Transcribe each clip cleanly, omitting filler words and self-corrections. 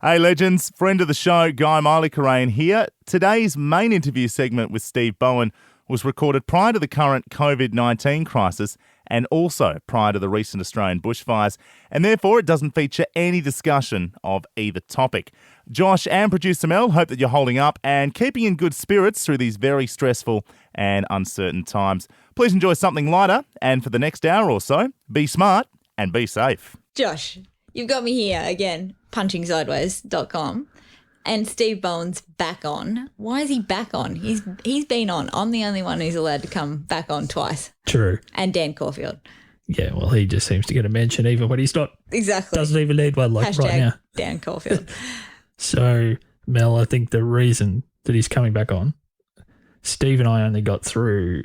Hey legends, friend of the show, Guy Miley-Corraine here. Today's main interview segment with Steve Bowen was recorded prior to the current COVID-19 crisis and also prior to the recent Australian bushfires, and therefore it doesn't feature any discussion of either topic. Josh and producer Mel hope that you're holding up and keeping in good spirits through these very stressful and uncertain times. Please enjoy something lighter, and for the next hour or so, be smart and be safe. Josh, you've got me here again, punchingsideways.com, and Steve Bowen's back on. Why is he back on? He's been on. I'm the only one who's allowed to come back on twice. True. And Dan Caulfield. Yeah, well, he just seems to get a mention even when he's not. Exactly. Doesn't even need one like Hashtag right now. Dan Caulfield. So, Mel, I think the reason that he's coming back on, Steve and I only got through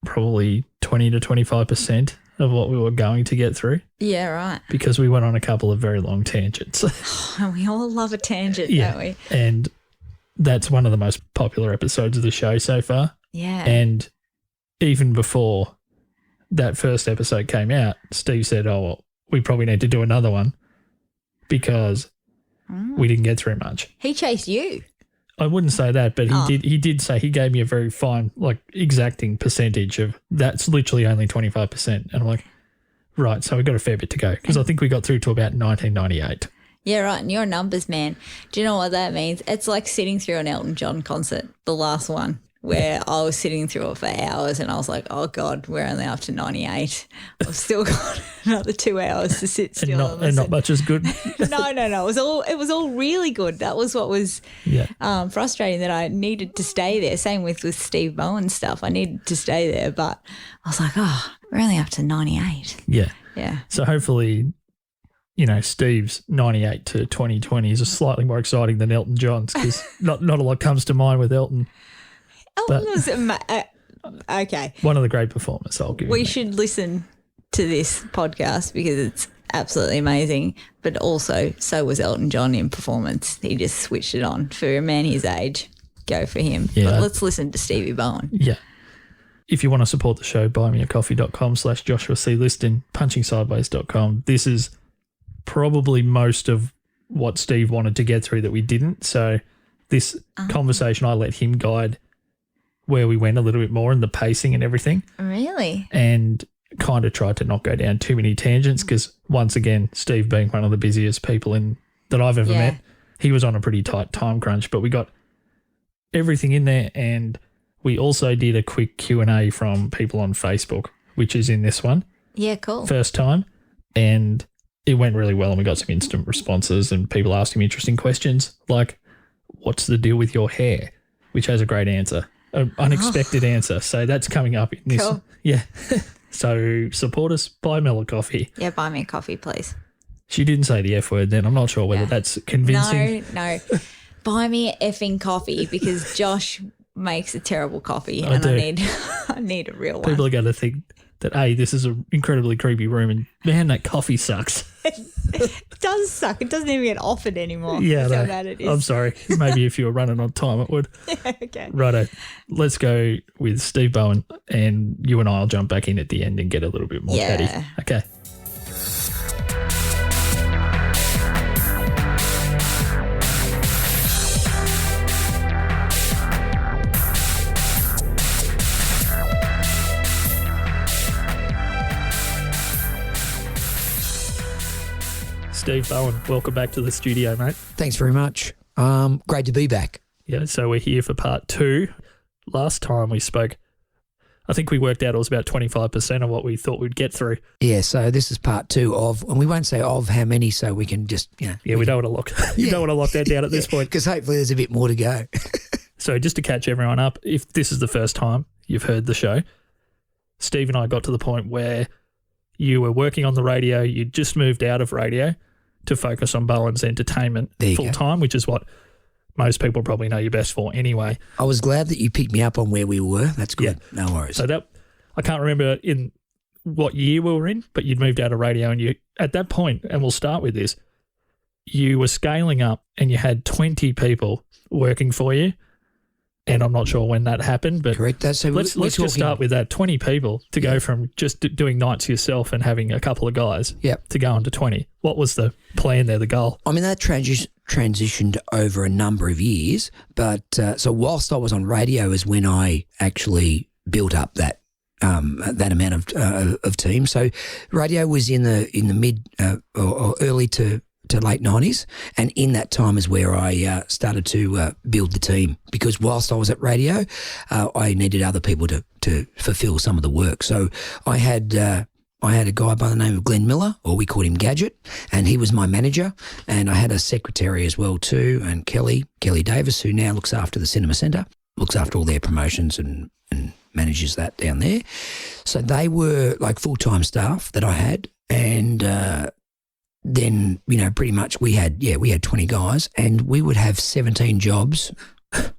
probably 20 to 25% of what we were going to get through. Yeah, right. Because we went on a couple of very long tangents. We all love a tangent, yeah. don't we? And that's one of the most popular episodes of the show so far. Yeah. And even before that first episode came out, Steve said, oh, well, we probably need to do another one because we didn't get through much. He chased you. I wouldn't say that, but he did say he gave me a very fine, like, exacting percentage of that's literally only 25%. And I'm like, right, so we got a fair bit to go because I think we got through to about 1998. Yeah, right, and you're a numbers man. Do you know what that means? It's like sitting through an Elton John concert, the last one, where I was sitting through it for hours and I was like, oh, God, we're only up to 98. I've still got another 2 hours to sit still. And not much is good. No. It was all really good. That was what was frustrating, that I needed to stay there. Same with Steve Bowen stuff. I needed to stay there, but I was like, oh, we're only up to 98. Yeah. Yeah. So hopefully, Steve's 98 to 2020 is slightly more exciting than Elton John's because not a lot comes to mind with Elton. Elton was okay. One of the great performers, I'll give you. We should listen to this podcast because it's absolutely amazing, but also so was Elton John in performance. He just switched it on. For a man his age, go for him. Yeah. But let's listen to Stevie Bowen. Yeah. If you want to support the show, buymeacoffee.com/Joshua C. Liston, punchingsideways.com. This is probably most of what Steve wanted to get through that we didn't. So this conversation, I let him guide where we went a little bit more and the pacing and everything. Really? And kind of tried to not go down too many tangents because, once again, Steve being one of the busiest people that I've ever met, he was on a pretty tight time crunch, but we got everything in there, and we also did a quick Q&A from people on Facebook, which is in this one. Yeah, cool. First time, and it went really well, and we got some instant responses, and people asked him interesting questions like, what's the deal with your hair? Which has a great answer. An unexpected answer. So that's coming up in this. Cool. Yeah. So support us, buy Mel a coffee. Yeah, buy me a coffee, please. She didn't say the F word then. I'm not sure whether that's convincing. No. Buy me a effing coffee because Josh makes a terrible coffee I need a real one. People are going to think that, A, this is an incredibly creepy room and, man, that coffee sucks. It does suck. It doesn't even get offered anymore. Yeah, That's how bad it is. I'm sorry. Maybe if you were running on time, it would. Yeah, okay. Righto. Let's go with Steve Bowen, and you and I will jump back in at the end and get a little bit more chatty. Okay. Steve Bowen, welcome back to the studio, mate. Thanks very much. Great to be back. Yeah, so we're here for part 2. Last time we spoke, I think we worked out it was about 25% of what we thought we'd get through. Yeah, so this is part 2 of, and we won't say of how many, so we can just, Yeah, we don't want to lock. You don't want to lock that down at this point, because hopefully there's a bit more to go. So just to catch everyone up, if this is the first time you've heard the show, Steve and I got to the point where you were working on the radio, you just moved out of radio to focus on Bowen's entertainment full time, which is what most people probably know you best for anyway. I was glad that you picked me up on where we were. That's good. Yeah. No worries. So I can't remember in what year we were in, but you'd moved out of radio, and you, at that point, and we'll start with this, you were scaling up and you had 20 people working for you. And I'm not sure when that happened, but correct. So let's just start with that. 20 people to go from just doing nights yourself and having a couple of guys to go on to 20. What was the plan there, the goal? I mean, that transitioned over a number of years. But so whilst I was on radio is when I actually built up that amount of team. So radio was in the mid or early to late 90s, and in that time is where I started to build the team, because whilst I was at radio, I needed other people to fulfill some of the work. So I had a guy by the name of Glenn Miller, or we called him Gadget, and he was my manager, and I had a secretary as well too, and Kelly Davis, who now looks after the Cinema Centre, looks after all their promotions and manages that down there. So they were like full-time staff that I had, and then, pretty much we had 20 guys, and we would have 17 jobs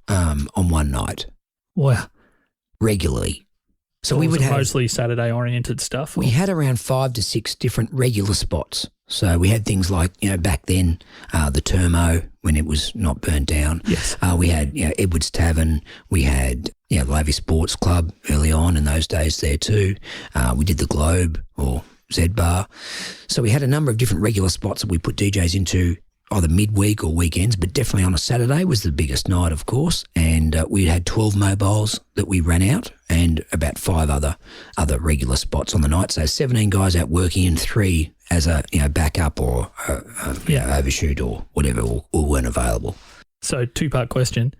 on one night. Wow. Regularly. So we was would it have mostly Saturday oriented stuff. We had around 5 to 6 different regular spots. So we had things like, back then, the Termo, when it was not burnt down. Yes. We had, Edwards Tavern. We had, Lavy Sports Club early on in those days there too. We did the Globe or Z-Bar. So we had a number of different regular spots that we put DJs into either midweek or weekends, but definitely on a Saturday was the biggest night, of course. And we had 12 mobiles that we ran out, and about 5 other regular spots on the night. So 17 guys out working, and 3 as a backup or overshoot or whatever, or weren't available. So 2-part question.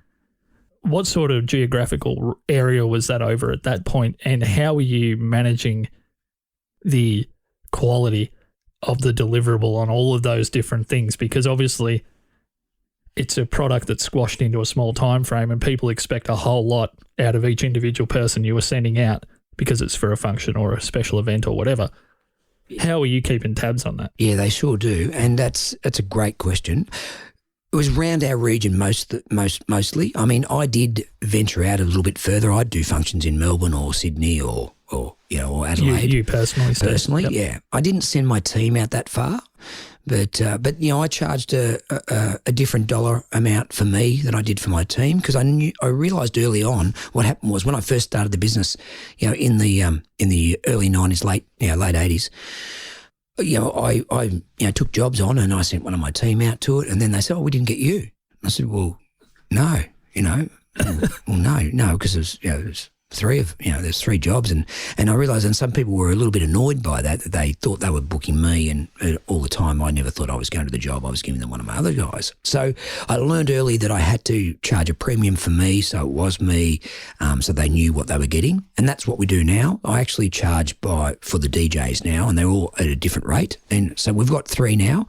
What sort of geographical area was that over at that point, and how were you managing the quality of the deliverable on all of those different things? Because obviously it's a product that's squashed into a small time frame, and people expect a whole lot out of each individual person you were sending out because it's for a function or a special event or whatever. How are you keeping tabs on that? Yeah, they sure do, and that's a great question. It was around our region mostly. I mean, I did venture out a little bit further. I'd do functions in Melbourne or Sydney or Adelaide. You personally, Steve? Personally, Yep. yeah. I didn't send my team out that far, but I charged a different dollar amount for me than I did for my team, because I realised early on what happened was when I first started the business, in the early 90s, late 80s. I took jobs on, and I sent one of my team out to it, and then they said, "Oh, we didn't get you." I said, "Well, no, no, because there's there's 3 jobs, and I realised, and some people were a little bit annoyed by that they thought they were booking me, and all the time I never thought I was going to the job. I was giving them one of my other guys. So I learned early that I had to charge a premium for me, so it was me, so they knew what they were getting, and that's what we do now. I actually charge for the DJs now, and they're all at a different rate, and so we've got 3 now,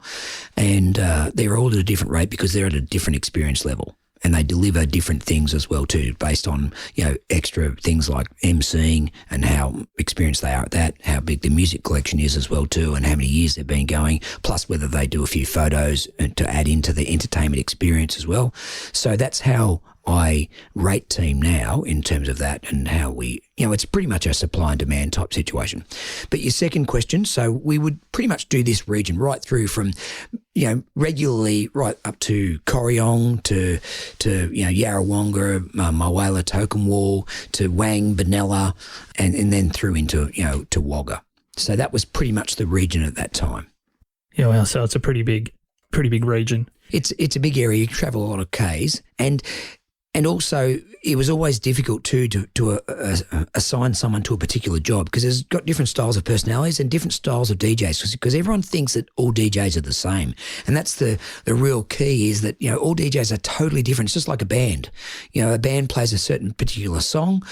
and they're all at a different rate because they're at a different experience level. And they deliver different things as well too, based on, extra things like emceeing and how experienced they are at that, how big the music collection is as well too, and how many years they've been going, plus whether they do a few photos to add into the entertainment experience as well. So that's how I rate team now in terms of that, and how we, it's pretty much a supply and demand type situation. But your second question, so we would pretty much do this region right through from, regularly right up to Corryong to Yarrawonga, Mawala, Tokemwall, to Wang, Benalla, and then through into, to Wagga. So that was pretty much the region at that time. Yeah, well, so it's a pretty big region. It's a big area. You travel a lot of Ks, and also it was always difficult to assign someone to a particular job, because there's got different styles of personalities and different styles of DJs, because everyone thinks that all DJs are the same. And that's the real key, is that, all DJs are totally different. It's just like a band. A band plays a certain particular song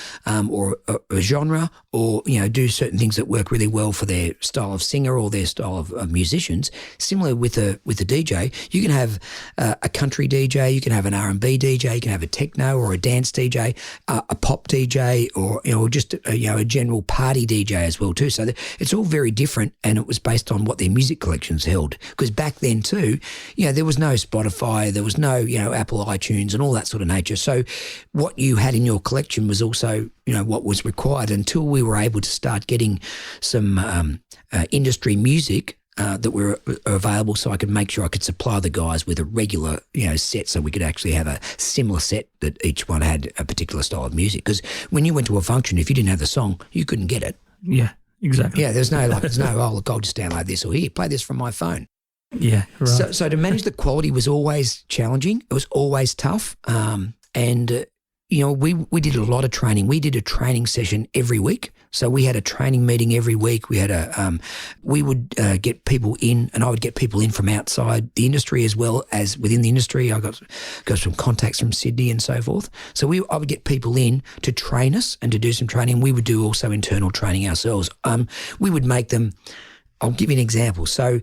or a genre, or, do certain things that work really well for their style of singer or their style of musicians. Similar with a DJ, you can have a country DJ, you can have an R&B DJ, you can have a techno or a dance DJ, a pop DJ, or just a general party DJ as well too. So it's all very different, and it was based on what their music collections held. Because back then too, there was no Spotify, there was no Apple iTunes and all that sort of nature. So what you had in your collection was also what was required, until we were able to start getting some industry music that were available, so I could make sure I could supply the guys with a regular, set, so we could actually have a similar set that each one had a particular style of music. Because when you went to a function, if you didn't have the song, you couldn't get it. Yeah, exactly. Yeah, there's no, oh, look, I'll just download this, or here, play this from my phone. Yeah, right. So to manage the quality was always challenging. It was always tough. We did a lot of training. We did a training session every week. So we had a training meeting every week. We had we would get people in, and I would get people in from outside the industry as well as within the industry. I got some contacts from Sydney and so forth. So I would get people in to train us and to do some training. We would do also internal training ourselves. We would make them. I'll give you an example. So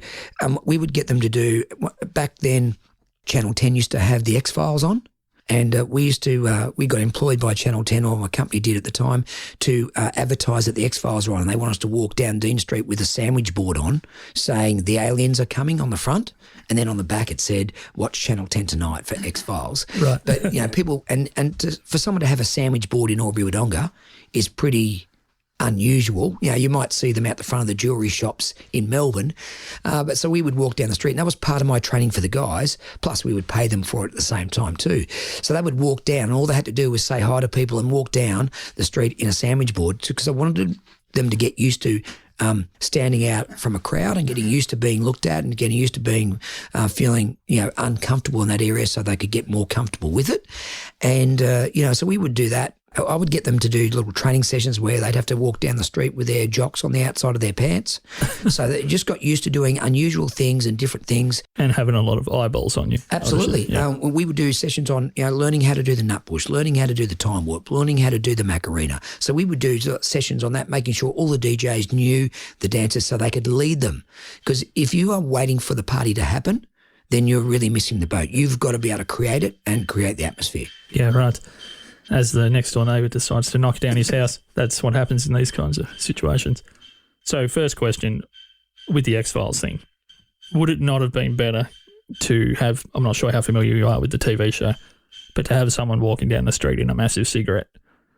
we would get them to do, back then, Channel 10 used to have the X-Files on. And we got employed by Channel 10, or my company did at the time, to advertise that the X-Files were on. And they want us to walk down Dean Street with a sandwich board on saying the aliens are coming on the front. And then on the back it said, watch Channel 10 tonight for X-Files. Right. But, people, for someone to have a sandwich board in Albury-Wodonga is pretty unusual. You might see them out the front of the jewellery shops in Melbourne. But so we would walk down the street, and that was part of my training for the guys, plus we would pay them for it at the same time too. So they would walk down, and all they had to do was say hi to people and walk down the street in a sandwich board, because I wanted them to get used to standing out from a crowd and getting used to being looked at and getting used to being feeling uncomfortable in that area, so they could get more comfortable with it. And so we would do that. I would get them to do little training sessions where they'd have to walk down the street with their jocks on the outside of their pants. So they just got used to doing unusual things and different things. And having a lot of eyeballs on you. Absolutely. Yeah. We would do sessions on learning how to do the nutbush, learning how to do the time warp, learning how to do the Macarena. So we would do sessions on that, making sure all the DJs knew the dancers so they could lead them. Because if you are waiting for the party to happen, then you're really missing the boat. You've got to be able to create it and create the atmosphere. Yeah, right. As the next door neighbour decides to knock down his house. That's what happens in these kinds of situations. So first question, with the X-Files thing, would it not have been better to have, I'm not sure how familiar you are with the TV show, but to have someone walking down the street in a massive cigarette,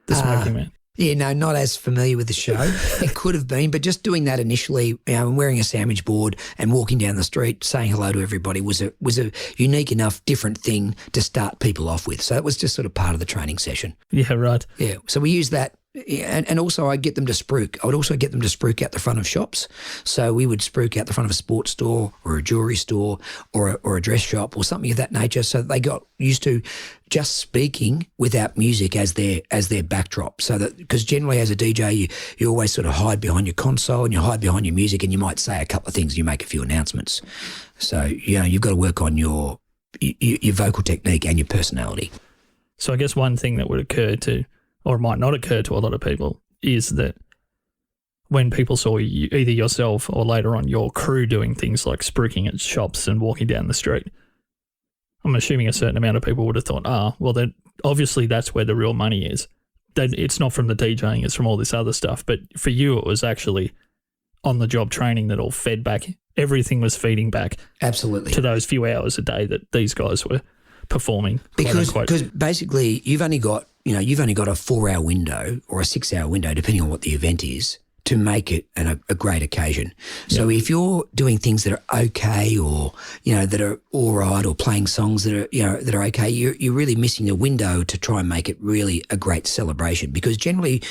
the smoking man? Yeah, no, not as familiar with the show. It could have been, but just doing that initially, wearing a sandwich board and walking down the street, saying hello to everybody was a unique enough, different thing to start people off with. So it was just sort of part of the training session. Yeah, right. Yeah, so we used that. And also I'd get them to spruik. I would also get them to spruik out the front of shops. So we would spruik out the front of a sports store or a jewellery store or a dress shop or something of that nature, so that they got used to just speaking without music as their backdrop. So that, because generally as a DJ you always sort of hide behind your console and you hide behind your music, and you might say a couple of things, you make a few announcements. So you've got to work on your vocal technique and your personality. So I guess one thing that would occur to, or might not occur to a lot of people, is that when people saw you, either yourself or later on your crew doing things like spruiking at shops and walking down the street, I'm assuming a certain amount of people would have thought, well, then obviously that's where the real money is. It's not from the DJing, it's from all this other stuff. But for you, it was actually on-the-job training that all fed back. Everything was feeding back. Absolutely. To those few hours a day that these guys were performing. Because basically you've only got a 4-hour window or a 6-hour window, depending on what the event is, to make it a great occasion. So if you're doing things that are okay, or that are all right, or playing songs that are okay, you're really missing the window to try and make it really a great celebration. Because generally,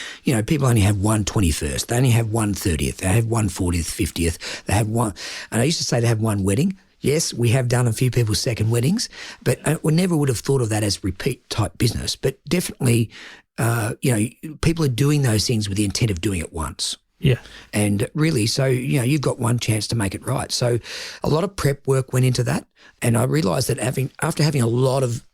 people only have one 21st, they only have one 30th, they have one 40th, 50th, they have one. And I used to say they have one wedding. Yes, we have done a few people's second weddings, but we never would have thought of that as repeat type business. But definitely, people are doing those things with the intent of doing it once. Yeah. And really, so, you've got one chance to make it right. So a lot of prep work went into that. And I realised that after having a lot of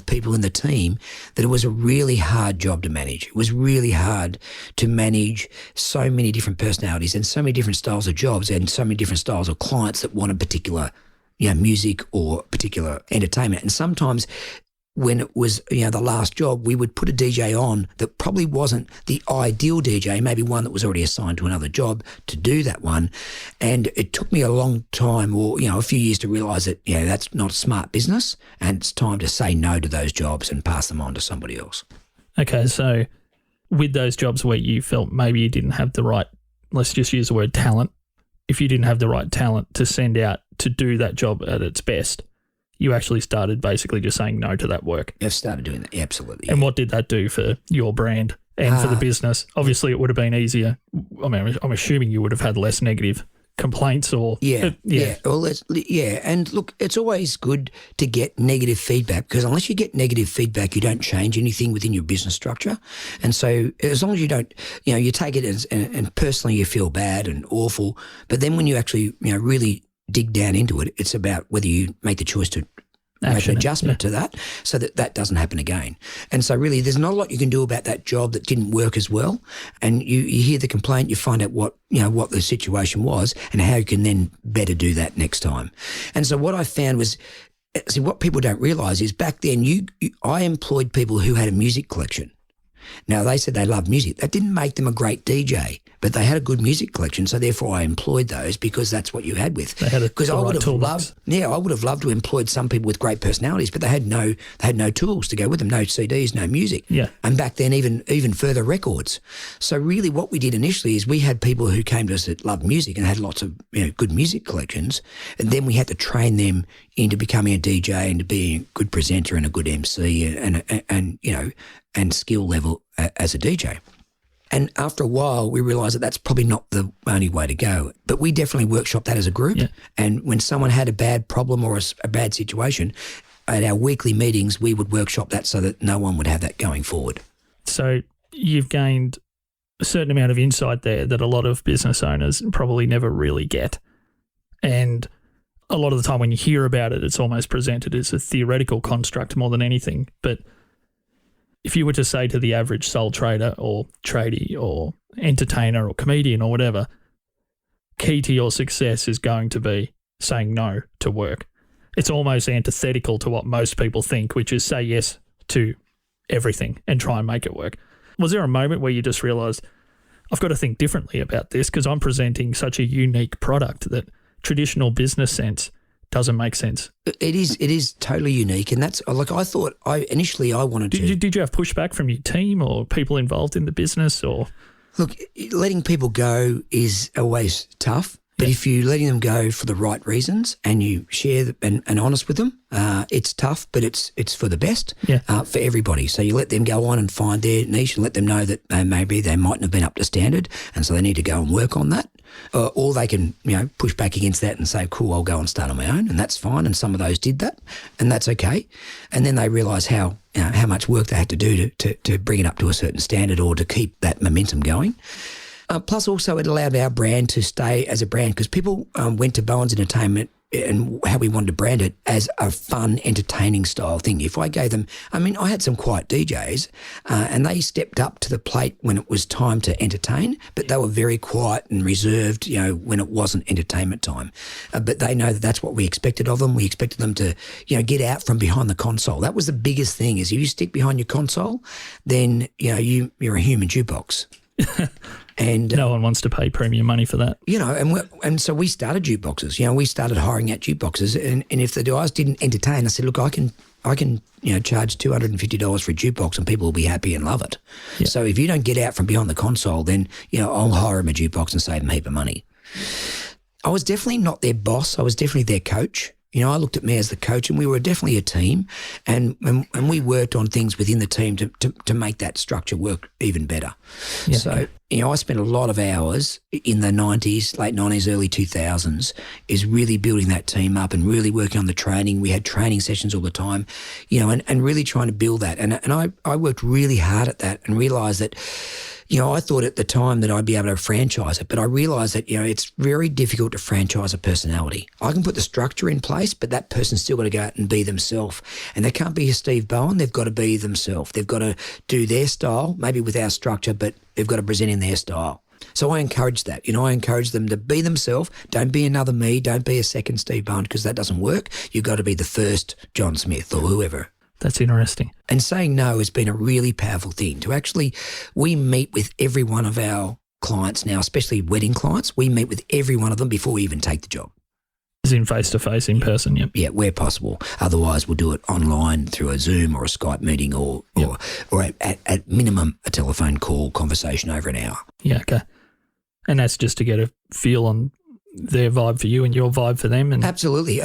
people in the team, that it was a really hard job to manage. It was really hard to manage so many different personalities and so many different styles of jobs and so many different styles of clients that want a particular, music or particular entertainment. And sometimes when it was, the last job, we would put a DJ on that probably wasn't the ideal DJ, maybe one that was already assigned to another job to do that one. And it took me a long time, or, a few years, to realise that, that's not a smart business, and it's time to say no to those jobs and pass them on to somebody else. Okay, so with those jobs where you felt maybe you didn't have the right, let's just use the word talent, if you didn't have the right talent to send out to do that job at its best, you actually started basically just saying no to that work. I've started doing that, absolutely. And what did that do for your brand and for the business? Obviously, it would have been easier. I mean, I'm assuming you would have had less negative complaints or Well, and look, it's always good to get negative feedback, because unless you get negative feedback, you don't change anything within your business structure. And so, as long as you don't, you take it as, and personally you feel bad and awful, but then when you actually really dig down into it, it's about whether you make the choice to make an adjustment to that, so that that doesn't happen again. And so really there's not a lot you can do about that job that didn't work as well. And you hear the complaint, you find out what the situation was and how you can then better do that next time. And so what I found was, see, what people don't realise is back then I employed people who had a music collection. Now, they said they loved music. That didn't make them a great DJ, but they had a good music collection, so therefore I employed those because that's what you had with. They had because I would have loved, I would have loved to have employed some people with great personalities, but they had no tools to go with them, no CDs, no music. Yeah. And back then, even further records. So really, what we did initially is we had people who came to us that loved music and had lots of good music collections, and then we had to train them into becoming a DJ and to being a good presenter and a good MC and skill level as a DJ. And after a while, we realised that that's probably not the only way to go. But we definitely workshopped that as a group. Yeah. And when someone had a bad problem or a bad situation, at our weekly meetings, we would workshop that so that no one would have that going forward. So you've gained a certain amount of insight there that a lot of business owners probably never really get. And a lot of the time when you hear about it, it's almost presented as a theoretical construct more than anything. But if you were to say to the average sole trader or tradie or entertainer or comedian or whatever, key to your success is going to be saying no to work. It's almost antithetical to what most people think, which is say yes to everything and try and make it work. Was there a moment where you just realised, I've got to think differently about this because I'm presenting such a unique product that traditional business sense doesn't make sense? It is totally unique, and that's like I thought. Initially I wanted to. Did you have pushback from your team or people involved in the business? Or look, letting people go is always tough. But if you're letting them go for the right reasons and you share and honest with them, it's tough, but it's for the best for everybody. So you let them go on and find their niche and let them know that maybe they mightn't have been up to standard, and so they need to go and work on that. Or they can, push back against that and say, cool, I'll go and start on my own, and that's fine. And some of those did that, and that's okay. And then they realise how much work they had to do to bring it up to a certain standard or to keep that momentum going. Plus also it allowed our brand to stay as a brand, because people went to Bowen's Entertainment and how we wanted to brand it as a fun, entertaining style thing. If I gave them, I had some quiet DJs and they stepped up to the plate when it was time to entertain, but they were very quiet and reserved, when it wasn't entertainment time. But they know that that's what we expected of them. We expected them to, get out from behind the console. That was the biggest thing, is if you stick behind your console, then, you're a human jukebox. And no one wants to pay premium money for that. And so we started jukeboxes. We started hiring out jukeboxes, and if the guys didn't entertain, I said, look, I can charge $250 for a jukebox and people will be happy and love it. Yeah. So if you don't get out from behind the console, then I'll hire them a jukebox and save them a heap of money. I was definitely not their boss. I was definitely their coach. I looked at me as the coach, and we were definitely a team, and we worked on things within the team to make that structure work even better. Yeah. So, I spent a lot of hours in the 90s, late 90s, early 2000s, is really building that team up and really working on the training. We had training sessions all the time, and really trying to build that. And I worked really hard at that and realised that, I thought at the time that I'd be able to franchise it, but I realised that, it's very difficult to franchise a personality. I can put the structure in place, but that person's still got to go out and be themselves. And they can't be a Steve Bowen. They've got to be themselves. They've got to do their style, maybe with our structure, but they've got to present in their style. So I encourage that. I encourage them to be themselves. Don't be another me. Don't be a second Steve Bowen, because that doesn't work. You've got to be the first John Smith or whoever. That's interesting. And saying no has been a really powerful thing. We meet with every one of our clients now, especially wedding clients. We meet with every one of them before we even take the job. As in face-to-face, in person, yep. Yeah, where possible. Otherwise, we'll do it online through a Zoom or a Skype meeting or at minimum a telephone call conversation over an hour. Yeah, okay. And that's just to get a feel on their vibe for you and your vibe for them. And absolutely.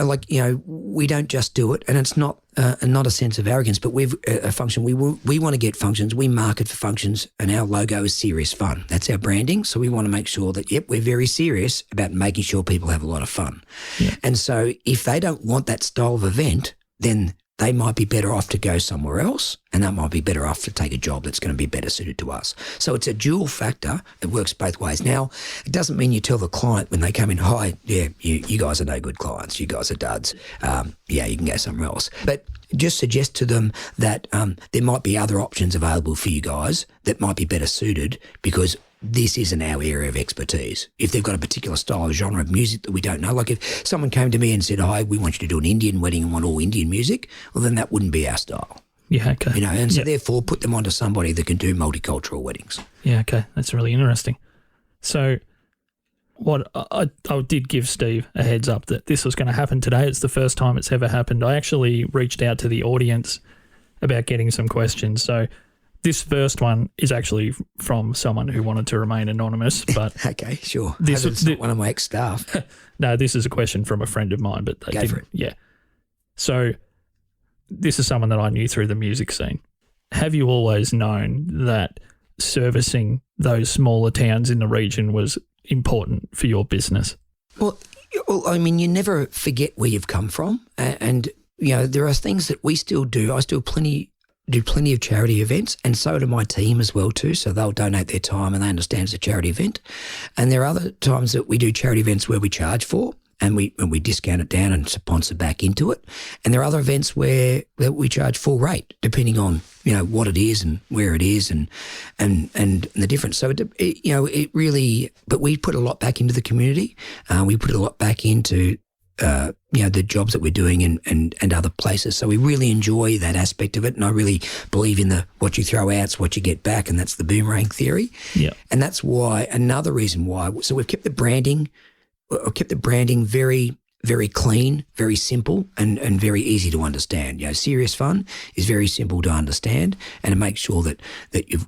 We don't just do it, and it's not and not a sense of arrogance, but we've a function. We want to get functions. We market for functions, and our logo is serious fun. That's our branding. So we want to make sure that we're very serious about making sure people have a lot of fun. Yeah. And so if they don't want that style of event, then they might be better off to go somewhere else, and they might be better off to take a job that's going to be better suited to us. So it's a dual factor. It works both ways. Now, it doesn't mean you tell the client when they come in, hi, you guys are no good clients. You guys are duds. You can go somewhere else. But just suggest to them that there might be other options available for you guys that might be better suited, because this isn't our area of expertise. If they've got a particular style or genre of music that we don't know, like if someone came to me and said, hi, we want you to do an Indian wedding and want all Indian music, well, then that wouldn't be our style. Yeah, okay. And so therefore put them onto somebody that can do multicultural weddings. Yeah, okay. That's really interesting. So what I did give Steve a heads up that this was going to happen today. It's the first time it's ever happened. I actually reached out to the audience about getting some questions. So this first one is actually from someone who wanted to remain anonymous, but okay, sure. This is not one of my ex-staff. No, this is a question from a friend of mine, but they Go didn't. for it. Yeah. So this is someone that I knew through the music scene. Have you always known that servicing those smaller towns in the region was important for your business? Well, I mean, you never forget where you've come from, and there are things that we still do. I still do plenty of charity events, and so do my team as well too. So they'll donate their time, and they understand it's a charity event. And there are other times that we do charity events where we charge for, and we discount it down and sponsor back into it. And there are other events where we charge full rate, depending on what it is and where it is and the difference. So it really, but we put a lot back into the community. We put a lot back into the jobs that we're doing and other places. So we really enjoy that aspect of it. And I really believe in what you throw out is what you get back. And that's the boomerang theory. Yeah. And that's another reason why. So we've kept the branding very, very clean, very simple and very easy to understand. Serious fun is very simple to understand, and it makes sure that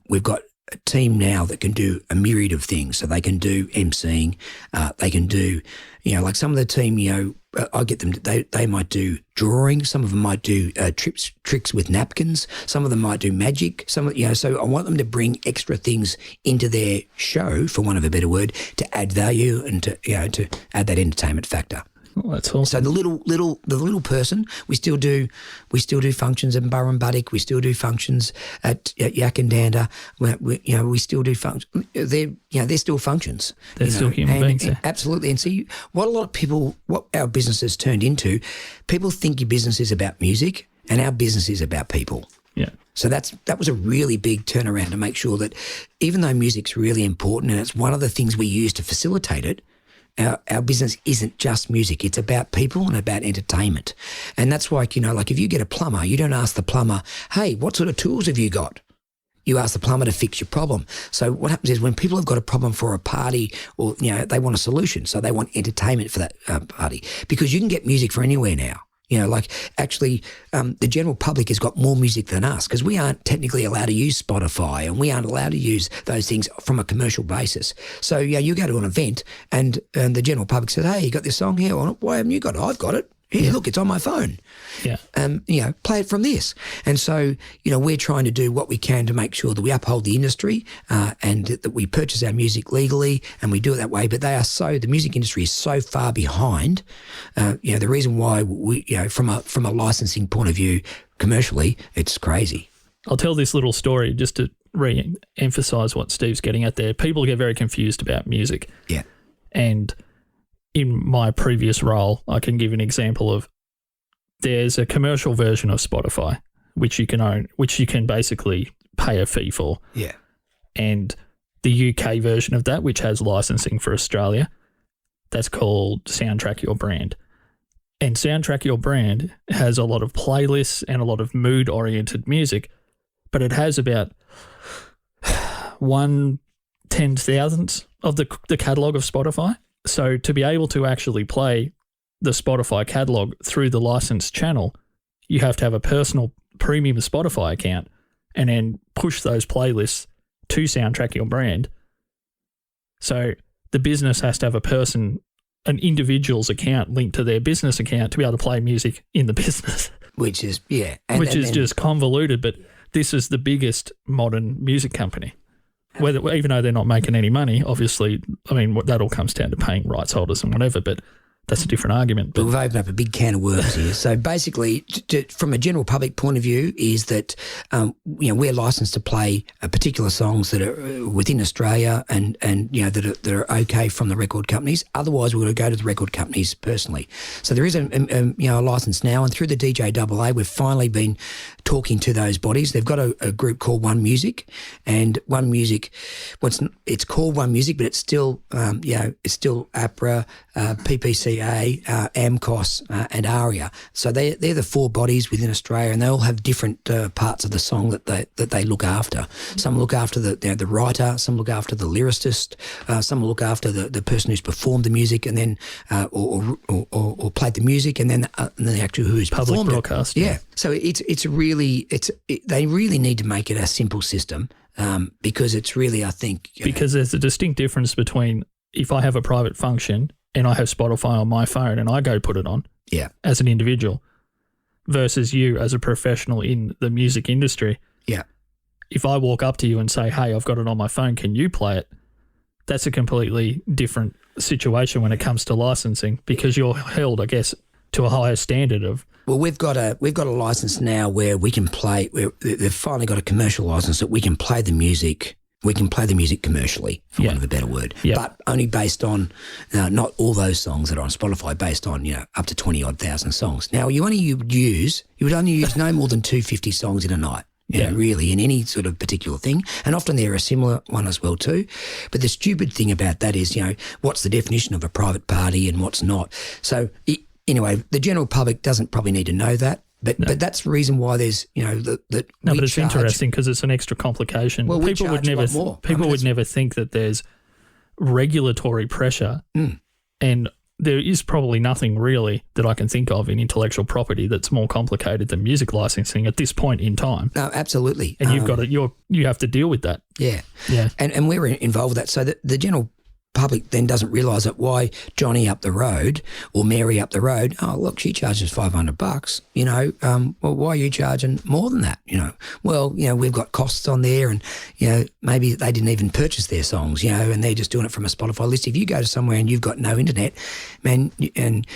we've got a team now that can do a myriad of things. So they can do emceeing, they can do, like some of the team, I get them, they might do drawing, some of them might do tricks with napkins, some of them might do magic, so I want them to bring extra things into their show, for want of a better word, to add value and to add that entertainment factor. Well, that's awesome. So the little person, we still do functions at Burrumbuttock. We still do functions at Yak and Dander. We still do functions. They're still functions. They're still human beings. Yeah. Absolutely. And see what our business has turned into. People think your business is about music, and our business is about people. Yeah. So that was a really big turnaround to make sure that even though music's really important and it's one of the things we use to facilitate it, our business isn't just music. It's about people and about entertainment. And that's why, like if you get a plumber, you don't ask the plumber, hey, what sort of tools have you got? You ask the plumber to fix your problem. So what happens is when people have got a problem for a party or, they want a solution. So they want entertainment for that party, because you can get music for anywhere now. The general public has got more music than us, because we aren't technically allowed to use Spotify, and we aren't allowed to use those things from a commercial basis. So, you go to an event and the general public says, hey, you got this song here? Why haven't you got it? I've got it. Here, look, it's on my phone. Yeah. Play it from this. And so, we're trying to do what we can to make sure that we uphold the industry and that we purchase our music legally, and we do it that way. But the music industry is so far behind. The reason why we, from a licensing point of view, commercially, it's crazy. I'll tell this little story just to re-emphasize what Steve's getting at there. People get very confused about music. Yeah. And in my previous role, I can give an example of, there's a commercial version of Spotify which you can own, which you can basically pay a fee for. Yeah. And the UK version of that, which has licensing for Australia, that's called Soundtrack Your Brand. And Soundtrack Your Brand has a lot of playlists and a lot of mood-oriented music, but it has about 1/10,000th of the catalogue of Spotify. So to be able to actually play the Spotify catalog through the licensed channel, you have to have a personal premium Spotify account and then push those playlists to Soundtrack Your Brand. So the business has to have an individual's account linked to their business account to be able to play music in the business. which is just convoluted. But this is the biggest modern music company. Whether even though they're not making any money, obviously, I mean that all comes down to paying rights holders and whatever. But that's a different argument. But we've opened up a big can of worms here. So basically, from a general public point of view, is that we're licensed to play particular songs that are within Australia and that are okay from the record companies. Otherwise, we're going to go to the record companies personally. So there is a license now, and through the DJAA, we've finally been talking to those bodies. They've got a group called One Music, and One Music, it's called One Music, but it's still it's still APRA, PPCA, AMCOS, and ARIA. So they're the four bodies within Australia, and they all have different parts of the song that they look after. Some look after the writer, some look after the lyricist, some look after the person who's performed the music, and then or played the music, and then the actor who's public performed broadcast. Yeah. So they really need to make it a simple system because it's really, I think, because there's a distinct difference between if I have a private function and I have Spotify on my phone and I go put it on as an individual versus you as a professional in the music industry. Yeah. If I walk up to you and say, hey, I've got it on my phone, can you play it? That's a completely different situation when it comes to licensing because you're held, I guess, to a higher standard of. Well, we've got a license now where we can play. They've finally got a commercial license that we can play the music. We can play the music commercially, for want of a better word, but only based on not all those songs that are on Spotify, based on up to 20-odd thousand songs. Now, you would only use no more than 250 songs in a night. Really, in any sort of particular thing. And often they're a similar one as well too. But the stupid thing about that is, what's the definition of a private party and what's not? So anyway, the general public doesn't probably need to know that. But that's the reason why there's, but it's interesting because it's an extra complication. Well, people would never think that there's regulatory pressure and there is probably nothing really that I can think of in intellectual property that's more complicated than music licensing at this point in time. No, absolutely. And you have to deal with that. Yeah. Yeah. And we're involved with that. So the general public then doesn't realise that why Johnny up the road or Mary up the road, oh, look, she charges $500, well, why are you charging more than that? Well, we've got costs on there and, maybe they didn't even purchase their songs, and they're just doing it from a Spotify list. If you go to somewhere and you've got no internet, man, and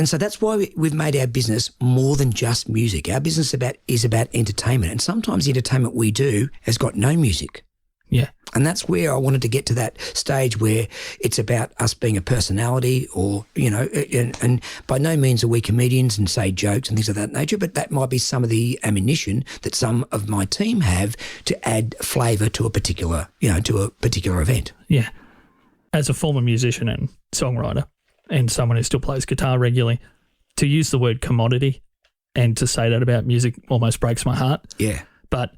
so that's why we've made our business more than just music. Our business is about entertainment, and sometimes the entertainment we do has got no music. Yeah. And that's where I wanted to get to that stage where it's about us being a personality or, and by no means are we comedians and say jokes and things of that nature, but that might be some of the ammunition that some of my team have to add flavour to a particular event. Yeah. As a former musician and songwriter and someone who still plays guitar regularly, to use the word commodity and to say that about music almost breaks my heart. Yeah. But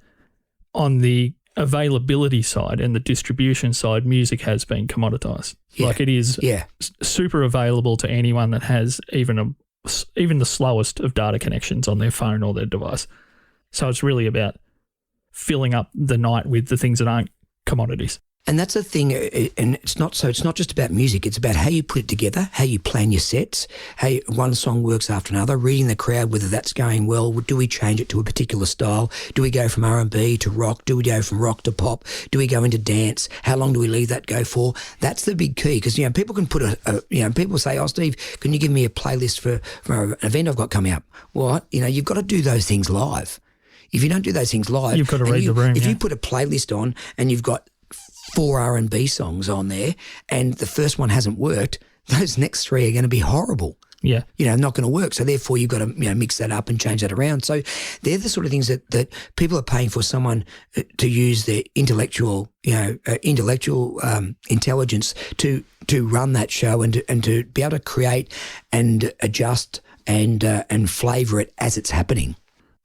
on the availability side and the distribution side, music has been commoditized. Yeah. Like it is super available to anyone that has even the slowest of data connections on their phone or their device. So it's really about filling up the night with the things that aren't commodities. And that's the thing, and it's not just about music, it's about how you put it together, how you plan your sets, how one song works after another, reading the crowd, whether that's going well, do we change it to a particular style, do we go from R&B to rock, do we go from rock to pop, do we go into dance, how long do we leave that go for? That's the big key, because people can put people say, oh Steve, can you give me a playlist for an event I've got coming up? Well, you've got to do those things live. If you don't do those things live, you've got to read the room. If you put a playlist on and you've got 4 R&B songs on there and the first one hasn't worked, those next 3 are going to be horrible. Yeah. Not going to work. So therefore you've got to mix that up and change that around. So they're the sort of things that people are paying for someone to use their intellectual intelligence to run that show and to be able to create and adjust and flavour it as it's happening.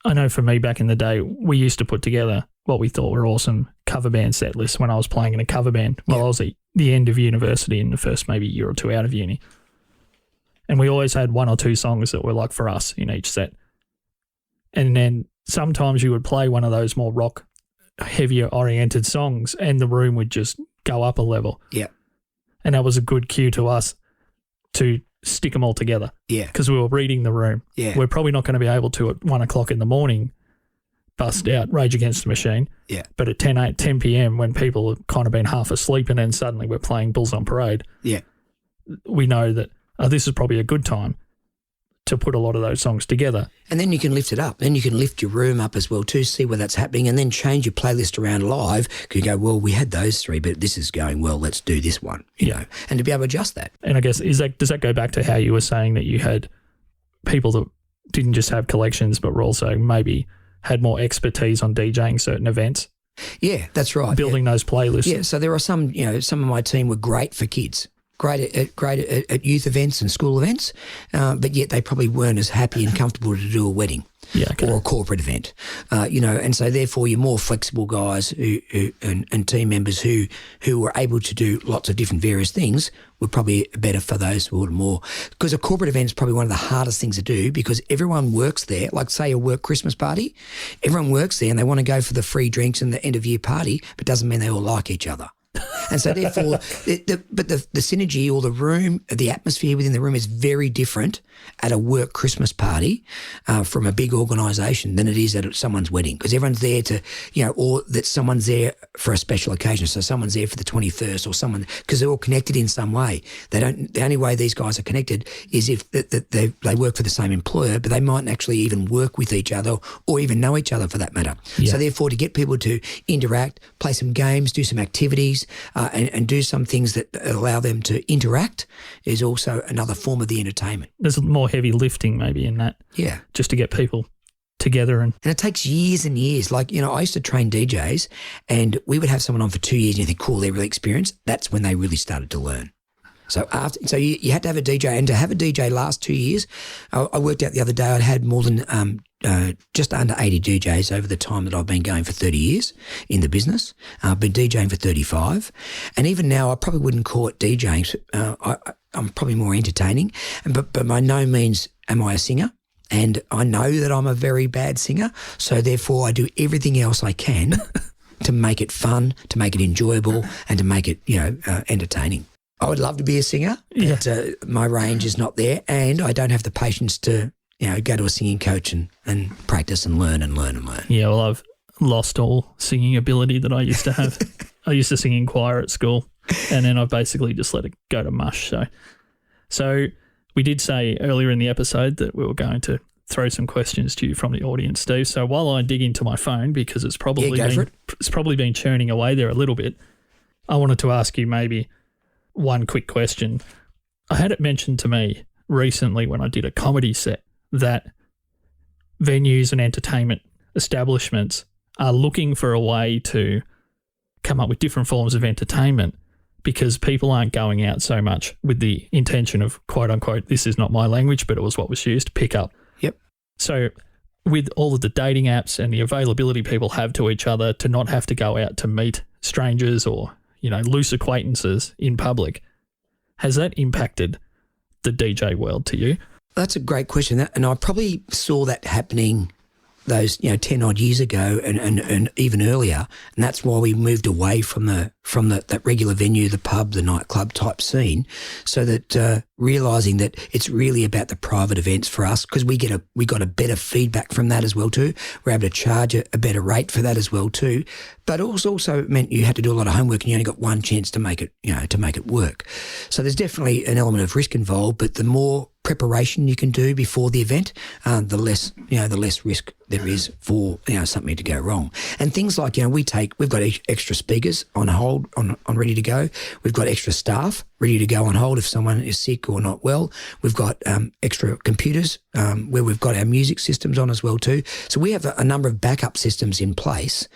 I know for me back in the day, we used to put together what we thought were awesome cover band set lists when I was playing in a cover band while I was at the end of university in the first maybe year or two out of uni. And we always had 1 or 2 songs that were like for us in each set. And then sometimes you would play one of those more rock, heavier oriented songs and the room would just go up a level. Yeah. And that was a good cue to us to stick them all together. Yeah. Because we were reading the room. Yeah. We're probably not going to be able to at 1 o'clock in the morning bust out Rage Against the Machine. Yeah. But at 10 p.m. when people have kind of been half asleep and then suddenly we're playing Bulls on Parade, Yeah. we know that this is probably a good time to put a lot of those songs together. And then you can lift it up. Then you can lift your room up as well too, see where that's happening, and then change your playlist around live. You go, well, we had those three, but this is going well. Let's do this one, you know, and to be able to adjust that. And I guess does that go back to how you were saying that you had people that didn't just have collections but were also maybe had more expertise on DJing certain events? Yeah, that's right. Building those playlists. Yeah, so there are some, you know, some of my team were great for kids. Great at youth events and school events, but yet they probably weren't as happy and comfortable to do a wedding or a corporate event, you know. And so therefore, you're more flexible guys and team members who were able to do lots of different various things were probably better for those who were more. Because a corporate event is probably one of the hardest things to do because everyone works there. Like say a work Christmas party, everyone works there and they want to go for the free drinks and the end of year party, but doesn't mean they all like each other. And so therefore, the synergy or the room, the atmosphere within the room is very different at a work Christmas party from a big organisation than it is at someone's wedding because everyone's there to, you know, or that someone's there for a special occasion. So someone's there for the 21st or someone, because they're all connected in some way. The only way these guys are connected is if they work for the same employer, but they mightn't actually even work with each other or even know each other for that matter. Yeah. So therefore, to get people to interact, play some games, do some activities, and do some things that allow them to interact is also another form of the entertainment. There's more heavy lifting maybe in that. Yeah. Just to get people together. And it takes years and years. Like, you know, I used to train DJs and we would have someone on for 2 years and you think, cool, they're really experienced. That's when they really started to learn. So you had to have a DJ, and to have a DJ last 2 years, I worked out the other day I'd had more than just under 80 DJs over the time that I've been going for 30 years in the business. I've been DJing for 35. And even now I probably wouldn't call it DJing. I'm probably more entertaining, but by no means am I a singer. And I know that I'm a very bad singer. So therefore I do everything else I can to make it fun, to make it enjoyable, and to make it, you know, entertaining. I would love to be a singer, but my range is not there, and I don't have the patience to, you know, go to a singing coach and practice and learn and learn and learn. Yeah, well, I've lost all singing ability that I used to have. I used to sing in choir at school, and then I basically just let it go to mush. So we did say earlier in the episode that we were going to throw some questions to you from the audience, Steve. So while I dig into my phone, because it's probably been churning away there a little bit, I wanted to ask you maybe one quick question. I had it mentioned to me recently when I did a comedy set that venues and entertainment establishments are looking for a way to come up with different forms of entertainment because people aren't going out so much with the intention of, quote unquote, this is not my language, but it was what was used, pick up. Yep. So with all of the dating apps and the availability people have to each other to not have to go out to meet strangers or, you know, loose acquaintances in public, has that impacted the DJ world to you? That's a great question. And I probably saw that happening those, 10 odd years ago and even earlier. And that's why we moved away from that regular venue, the pub, the nightclub type scene, so that realising that it's really about the private events for us, because we got a better feedback from that as well too. We're able to charge a better rate for that as well too. But it also meant you had to do a lot of homework and you only got one chance to make it work. So there's definitely an element of risk involved, but the more preparation you can do before the event, the less risk there is for something to go wrong. And things like we've got extra speakers on hold, on ready to go. We've got extra staff ready to go on hold if someone is sick or not well. We've got extra computers where we've got our music systems on as well too. So we have a number of backup systems in place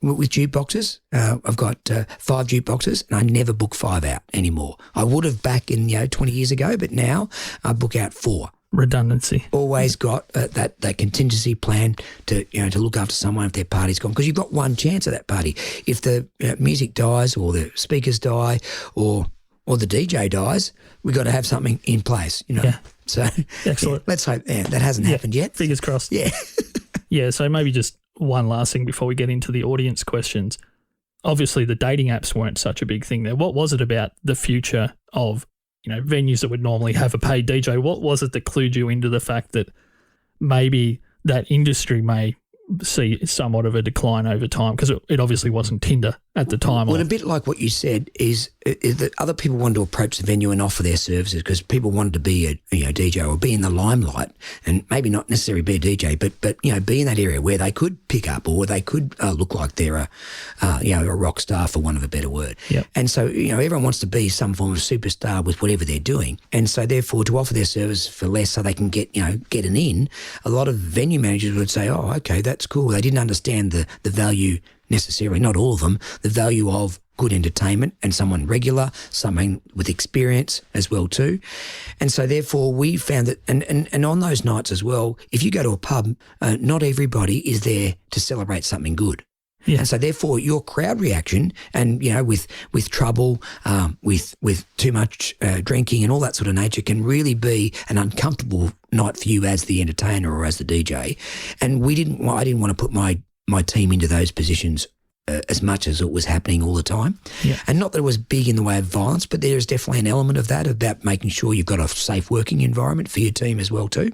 with jukeboxes. I've got 5 jukeboxes and I never book 5 out anymore. I would have back in 20 years ago, but now I book out 4. Redundancy. Always got that contingency plan to look after someone if their party's gone, because you've got one chance at that party. If the music dies or the speakers die or the DJ dies, we've got to have something in place. Yeah. So excellent. Let's hope that hasn't happened yet. Fingers crossed. Yeah. Yeah. So maybe just one last thing before we get into the audience questions. Obviously, the dating apps weren't such a big thing there. What was it about the future of venues that would normally have a paid DJ. What was it that clued you into the fact that maybe that industry may see somewhat of a decline over time? Because it obviously wasn't Tinder at the time. Well, a bit like what you said is that other people wanted to approach the venue and offer their services because people wanted to be a DJ or be in the limelight, and maybe not necessarily be a DJ, but be in that area where they could pick up or they could look like they're a rock star, for want of a better word. Yep. And so everyone wants to be some form of superstar with whatever they're doing, and so therefore to offer their service for less so they can get an in. A lot of venue managers would say, "Oh, okay, that's cool." They didn't understand the value necessarily, not all of them, the value of good entertainment and someone regular, someone with experience as well too. And so therefore we found that, and on those nights as well, if you go to a pub, not everybody is there to celebrate something good. Yeah. And so therefore your crowd reaction and, with trouble, with too much drinking and all that sort of nature can really be an uncomfortable night for you as the entertainer or as the DJ. And I didn't want to put my team into those positions as much as it was happening all the time. Yeah. And not that it was big in the way of violence, but there is definitely an element of that, about making sure you've got a safe working environment for your team as well too.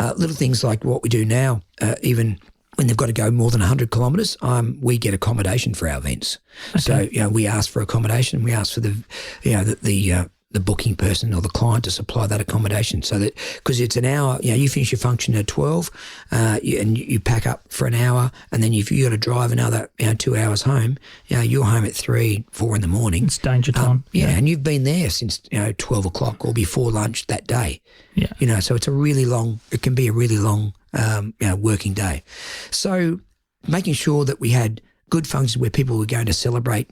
Little things like what we do now, even when they've got to go more than 100 kilometres, we get accommodation for our events. Okay. So, we ask for accommodation, we ask for the booking person or the client to supply that accommodation, so that, because it's an hour, you finish your function at 12 and you pack up for an hour, and then if you got to drive another 2 hours home, you're home at 3, 4 in the morning. It's danger time. And you've been there since 12 o'clock or before lunch that day. Yeah. So it's it can be a really long working day. So making sure that we had good functions where people were going to celebrate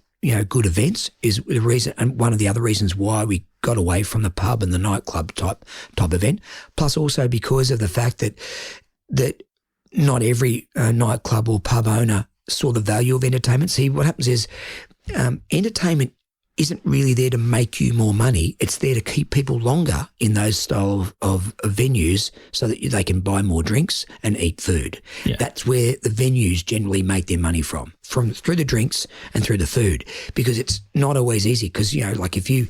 good events is the reason, and one of the other reasons why we got away from the pub and the nightclub type event. Plus also because of the fact that not every nightclub or pub owner saw the value of entertainment. See, what happens is entertainment isn't really there to make you more money. It's there to keep people longer in those style of venues so that they can buy more drinks and eat food. Yeah. That's where the venues generally make their money from through the drinks and through the food, because it's not always easy. Because, like if you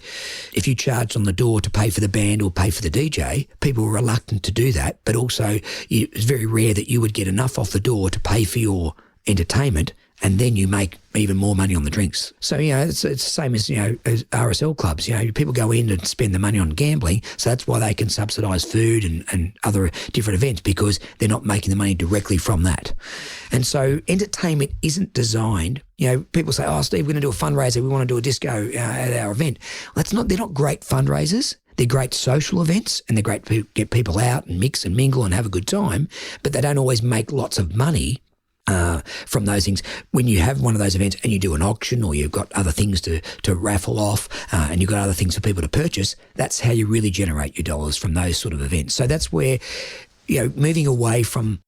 charged on the door to pay for the band or pay for the DJ, people were reluctant to do that. But also it's very rare that you would get enough off the door to pay for your entertainment, and then you make even more money on the drinks. So, it's the same as RSL clubs. People go in and spend the money on gambling, so that's why they can subsidise food and other different events, because they're not making the money directly from that. And so entertainment isn't designed, people say, "Oh, Steve, we're going to do a fundraiser. We want to do a disco at our event." Well, they're not great fundraisers. They're great social events, and they're great to get people out and mix and mingle and have a good time, but they don't always make lots of money from those things. When you have one of those events and you do an auction, or you've got other things to raffle off, and you've got other things for people to purchase, that's how you really generate your dollars from those sort of events. So that's where, moving away from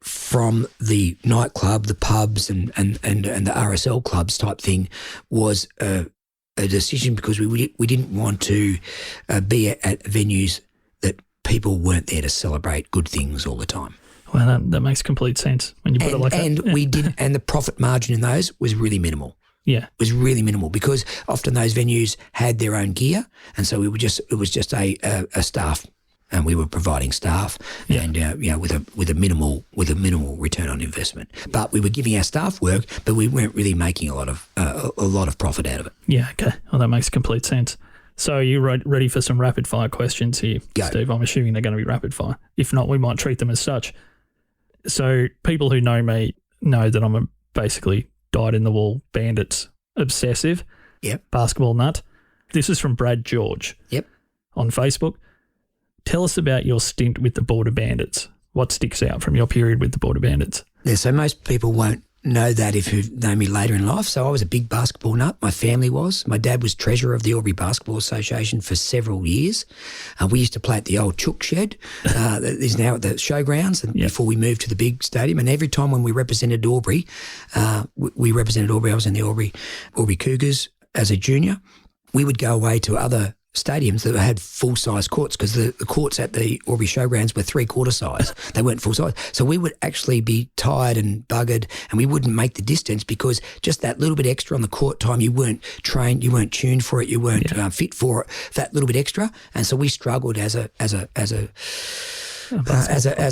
the nightclub, the pubs and the RSL clubs type thing was a decision, because we didn't want to be at venues that people weren't there to celebrate good things all the time. Well, that makes complete sense when you put it like that. And we did, and the profit margin in those was really minimal. Yeah, it was really minimal, because often those venues had their own gear, and so it was just a staff, and we were providing staff, and with a minimal return on investment. But we were giving our staff work, but we weren't really making a lot of profit out of it. Yeah, okay. Well, that makes complete sense. So are you ready for some rapid fire questions here, Go. Steve? I'm assuming they're going to be rapid fire. If not, we might treat them as such. So people who know me know that I'm a basically dyed-in-the-wool Bandits obsessive. Yep. Basketball nut. This is from Brad George. Yep. On Facebook. Tell us about your stint with the Border Bandits. What sticks out from your period with the Border Bandits? Yeah, so most people won't know that if you know me later in life. So I was a big basketball nut. My family was. My dad was treasurer of the Albury Basketball Association for several years. We used to play at the old Chook Shed that is now at the showgrounds, and before we moved to the big stadium. And every time when we represented Albury, I was in the Albury Cougars as a junior. We would go away to other stadiums that had full-size courts because the courts at the Albury Showgrounds were three-quarter size. They weren't full-size. So we would actually be tired and buggered and we wouldn't make the distance because just that little bit extra on the court time, you weren't trained, you weren't tuned for it, you weren't fit for it, that little bit extra. And so we struggled as a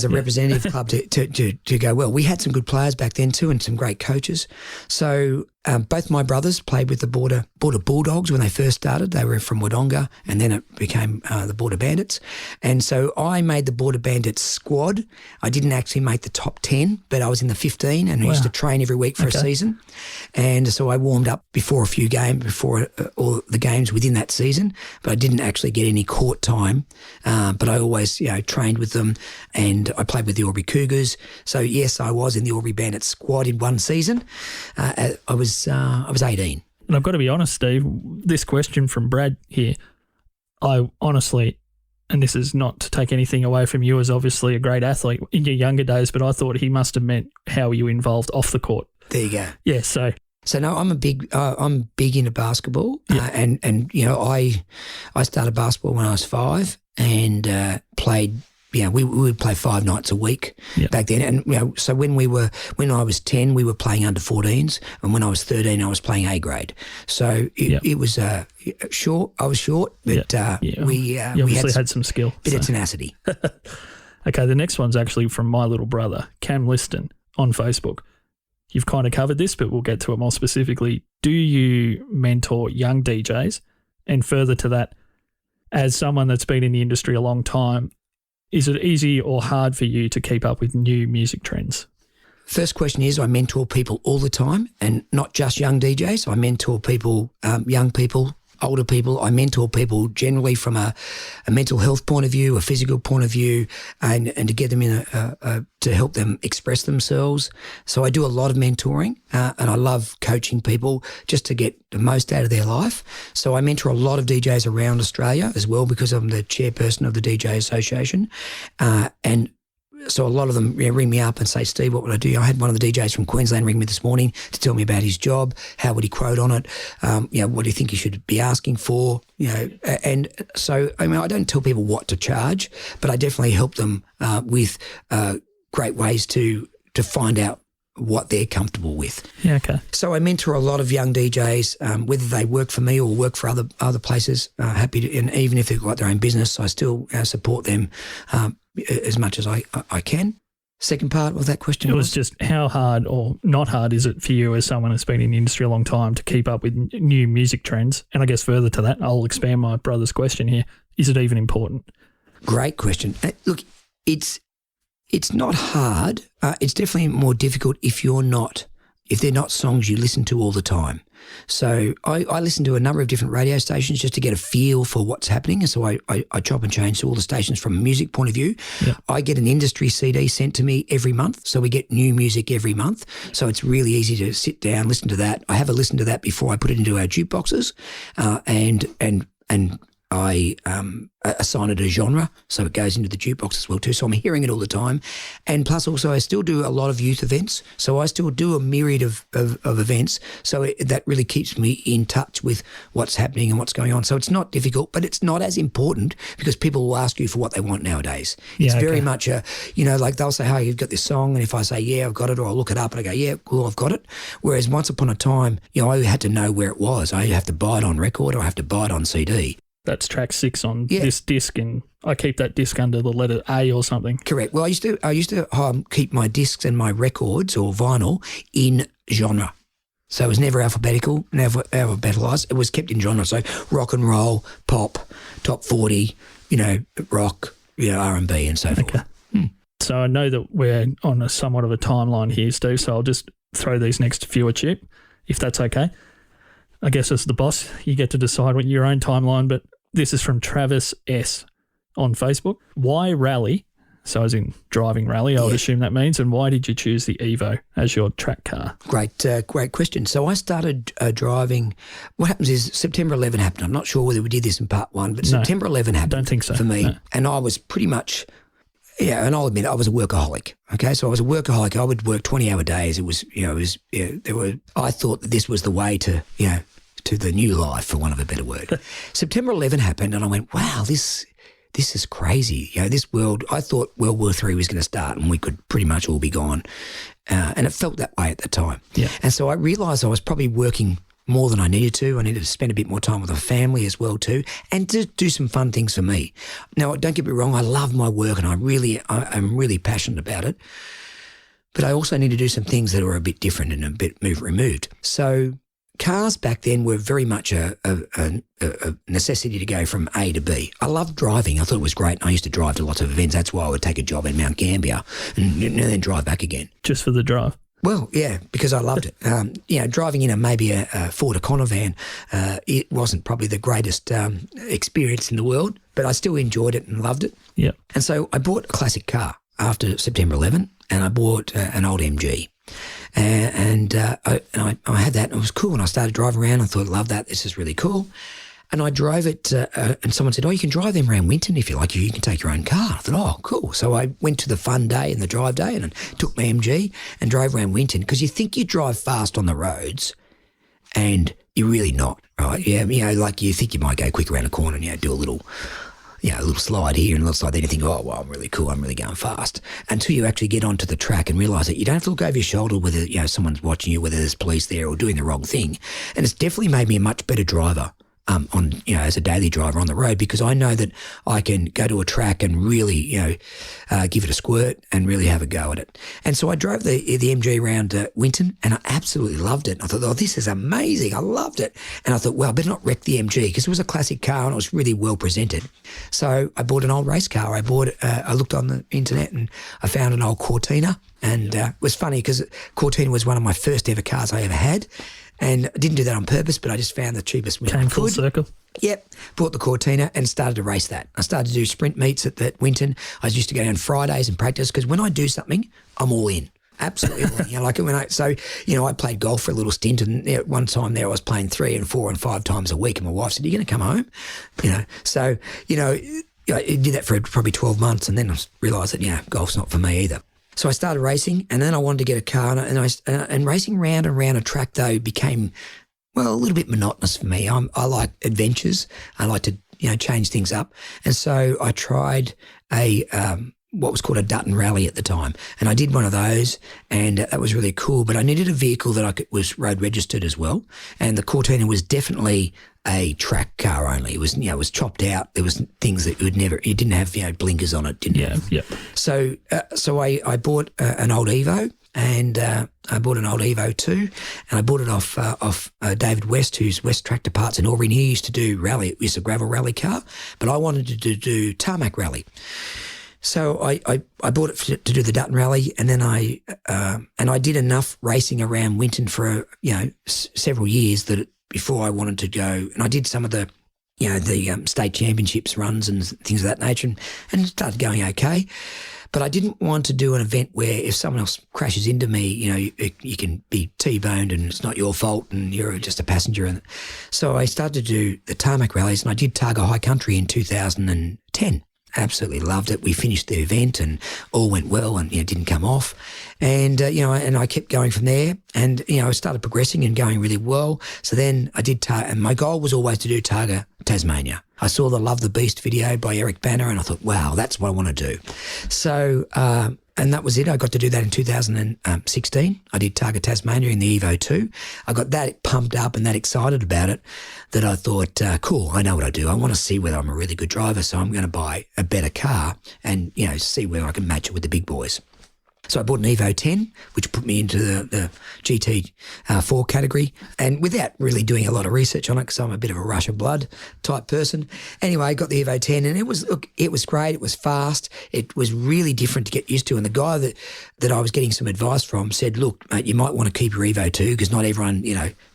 representative club to go well. We had some good players back then too and some great coaches. So both my brothers played with the Border Bulldogs when they first started. They were from Wodonga and then it became the Border Bandits. And so I made the Border Bandits squad. I didn't actually make the top 10, but I was in the 15 and I used to train every week for a season. And so I warmed up before a few games, before all the games within that season, but I didn't actually get any court time. But I always, trained with them and I played with the Albury Cougars. So yes, I was in the Albury Bandits squad in one season. I was 18. And I've got to be honest, Steve, this question from Brad here, I honestly, and this is not to take anything away from you as obviously a great athlete in your younger days, but I thought he must have meant how you involved off the court. There you go. Yeah, so no, I'm big into basketball, and I started basketball when I was 5 and played. We would play 5 nights a week back then, and so when I was 10, we were playing under 14s, and when I was 13, I was playing A grade. So it was short. I was short, but we obviously had some skill, bit of tenacity. Okay, the next one's actually from my little brother, Cam Liston, on Facebook. You've kind of covered this, but we'll get to it more specifically. Do you mentor young DJs? And further to that, as someone that's been in the industry a long time, is it easy or hard for you to keep up with new music trends? First question is I mentor people all the time and not just young DJs. I mentor people, young people, older people. I mentor people generally from a mental health point of view, a physical point of view, and to get them in to help them express themselves. So I do a lot of mentoring and I love coaching people just to get the most out of their life. So I mentor a lot of DJs around Australia as well because I'm the chairperson of the DJ Association. And so a lot of them ring me up and say, Steve, what would I do? I had one of the DJs from Queensland ring me this morning to tell me about his job. How would he quote on it? What do you think he should be asking for? And so, I don't tell people what to charge, but I definitely help them with great ways to find out what they're comfortable with. Yeah, okay. So I mentor a lot of young DJs, whether they work for me or work for other places. Happy to, and even if they've got their own business, I still support them as much as I can. Second part of that question it was just how hard or not hard is it for you as someone who's been in the industry a long time to keep up with new music trends? And I guess further to that, I'll expand my brother's question here. Is it even important? Great question. Look, it's not hard. It's definitely more difficult if they're not songs you listen to all the time. So I listen to a number of different radio stations just to get a feel for what's happening. And so I chop and change to all the stations from a music point of view. Yeah. I get an industry CD sent to me every month. So we get new music every month. So it's really easy to sit down, listen to that. I have a listen to that before I put it into our jukeboxes. And I assign it a genre, so it goes into the jukebox as well too. So I'm hearing it all the time. And plus also I still do a lot of youth events. So I still do a myriad of events. So that really keeps me in touch with what's happening and what's going on. So it's not difficult, but it's not as important because people will ask you for what they want nowadays. It's very much like they'll say, hey, you've got this song. And if I say, yeah, I've got it, or I'll look it up and I go, yeah, cool, I've got it. Whereas once upon a time, I had to know where it was. I have to buy it on record or I have to buy it on CD. That's track 6 on this disc, and I keep that disc under the letter A or something. Correct. Well, I used to keep my discs and my records or vinyl in genre. So it was never alphabetical, never alphabetized. It was kept in genre. So rock and roll, pop, top 40, rock, R&B and so forth. Okay. So I know that we're on a somewhat of a timeline here, Steve, so I'll just throw these next few at you, if that's okay. I guess as the boss, you get to decide what your own timeline, but this is from Travis S. on Facebook. Why rally? So as in driving rally, I would assume that means. And why did you choose the Evo as your track car? Great question. So I started driving. What happens is September 11 happened. I'm not sure whether we did this in part 1, but September 11 happened. Don't think so. For me. No. And I was pretty much, and I'll admit I was a workaholic. Okay, so I was a workaholic. I would work 20-hour days. It was, I thought that this was the way to to the new life, for want of a better word. September 11 happened, and I went, wow, this is crazy. This world, I thought World War III was going to start and we could pretty much all be gone. And it felt that way at the time. Yeah. And so I realised I was probably working more than I needed to. I needed to spend a bit more time with the family as well too, and to do some fun things for me. Now, don't get me wrong, I love my work and I'm really passionate about it. But I also need to do some things that are a bit different and a bit removed. So cars back then were very much a necessity to go from A to B. I loved driving. I thought it was great. I used to drive to lots of events. That's why I would take a job in Mount Gambier and then drive back again. Just for the drive? Well, yeah, because I loved it. Driving in maybe a Ford Econovan, it wasn't probably the greatest experience in the world, but I still enjoyed it and loved it. Yeah. And so I bought a classic car after September 11, and I bought an old MG. And I had that, and it was cool. And I started driving around. I thought, love that. This is really cool. And I drove it, and someone said, you can drive them around Winton if you like. You can take your own car. I thought, cool. So I went to the fun day and the drive day and took my MG and drove around Winton, because you think you drive fast on the roads and you're really not, right? Yeah, like you think you might go quick around a corner and do a little slide here and a little slide there, and you think, I'm really cool, I'm really going fast, until you actually get onto the track and realise that you don't have to look over your shoulder whether someone's watching you, whether there's police there or doing the wrong thing. And it's definitely made me a much better driver as a daily driver on the road, because I know that I can go to a track and really, give it a squirt and really have a go at it. And so I drove the MG around Winton, and I absolutely loved it. I thought, this is amazing. I loved it. And I thought, well, I better not wreck the MG, because it was a classic car and it was really well presented. So I bought an old race car. I looked on the internet and I found an old Cortina, and it was funny because Cortina was one of my first ever cars I ever had. And I didn't do that on purpose, but I just found the cheapest one I could. Came full circle. Yep. Bought the Cortina and started to race that. I started to do sprint meets at Winton. I used to go down Fridays and practice, because when I do something, I'm all in. Absolutely. I played golf for a little stint, and at one time there I was playing 3 and 4 and 5 times a week, and my wife said, "Are you going to come home?" I did that for probably 12 months, and then I realised that, golf's not for me either. So I started racing, and then I wanted to get a car, and racing round and round a track though became, a little bit monotonous for me. I like adventures. I like to change things up, and so I tried what was called a Dutton Rally at the time, and I did one of those, and that was really cool. But I needed a vehicle that was road registered as well, and the Cortina was definitely a track car only. It was it was chopped out. There was things that you didn't have blinkers on it, didn't you? Yeah. So I bought an old Evo, and I bought an old Evo 2, and I bought it off David West, who's West Tractor Parts in Aubrey. He used to do rally. It was a gravel rally car, but I wanted to do tarmac rally. So I bought it to do the Dutton Rally, and then I did enough racing around Winton for several years before I wanted to go, and I did some of the state championships runs and things of that nature, and it started going okay. But I didn't want to do an event where if someone else crashes into me, you can be T-boned and it's not your fault and you're just a passenger. So I started to do the tarmac rallies, and I did Targa High Country in 2010. Absolutely loved it. We finished the event and all went well, and didn't come off. And and I kept going from there, and I started progressing and going really well. So then I did and my goal was always to do Targa Tasmania. I saw the Love the Beast video by Eric Banner, and I thought, wow, that's what I want to do. So and that was it. I got to do that in 2016. I did Targa Tasmania in the Evo 2. I got that pumped up and that excited about it that I thought, cool, I know what I do. I want to see whether I'm a really good driver, so I'm going to buy a better car and, see where I can match it with the big boys. So I bought an Evo 10, which put me into the GT4 category, and without really doing a lot of research on it, because I'm a bit of a rush of blood type person. Anyway, I got the Evo 10, and it was great. It was fast. It was really different to get used to. And the guy that I was getting some advice from said, look, mate, you might want to keep your Evo 2, because not everyone,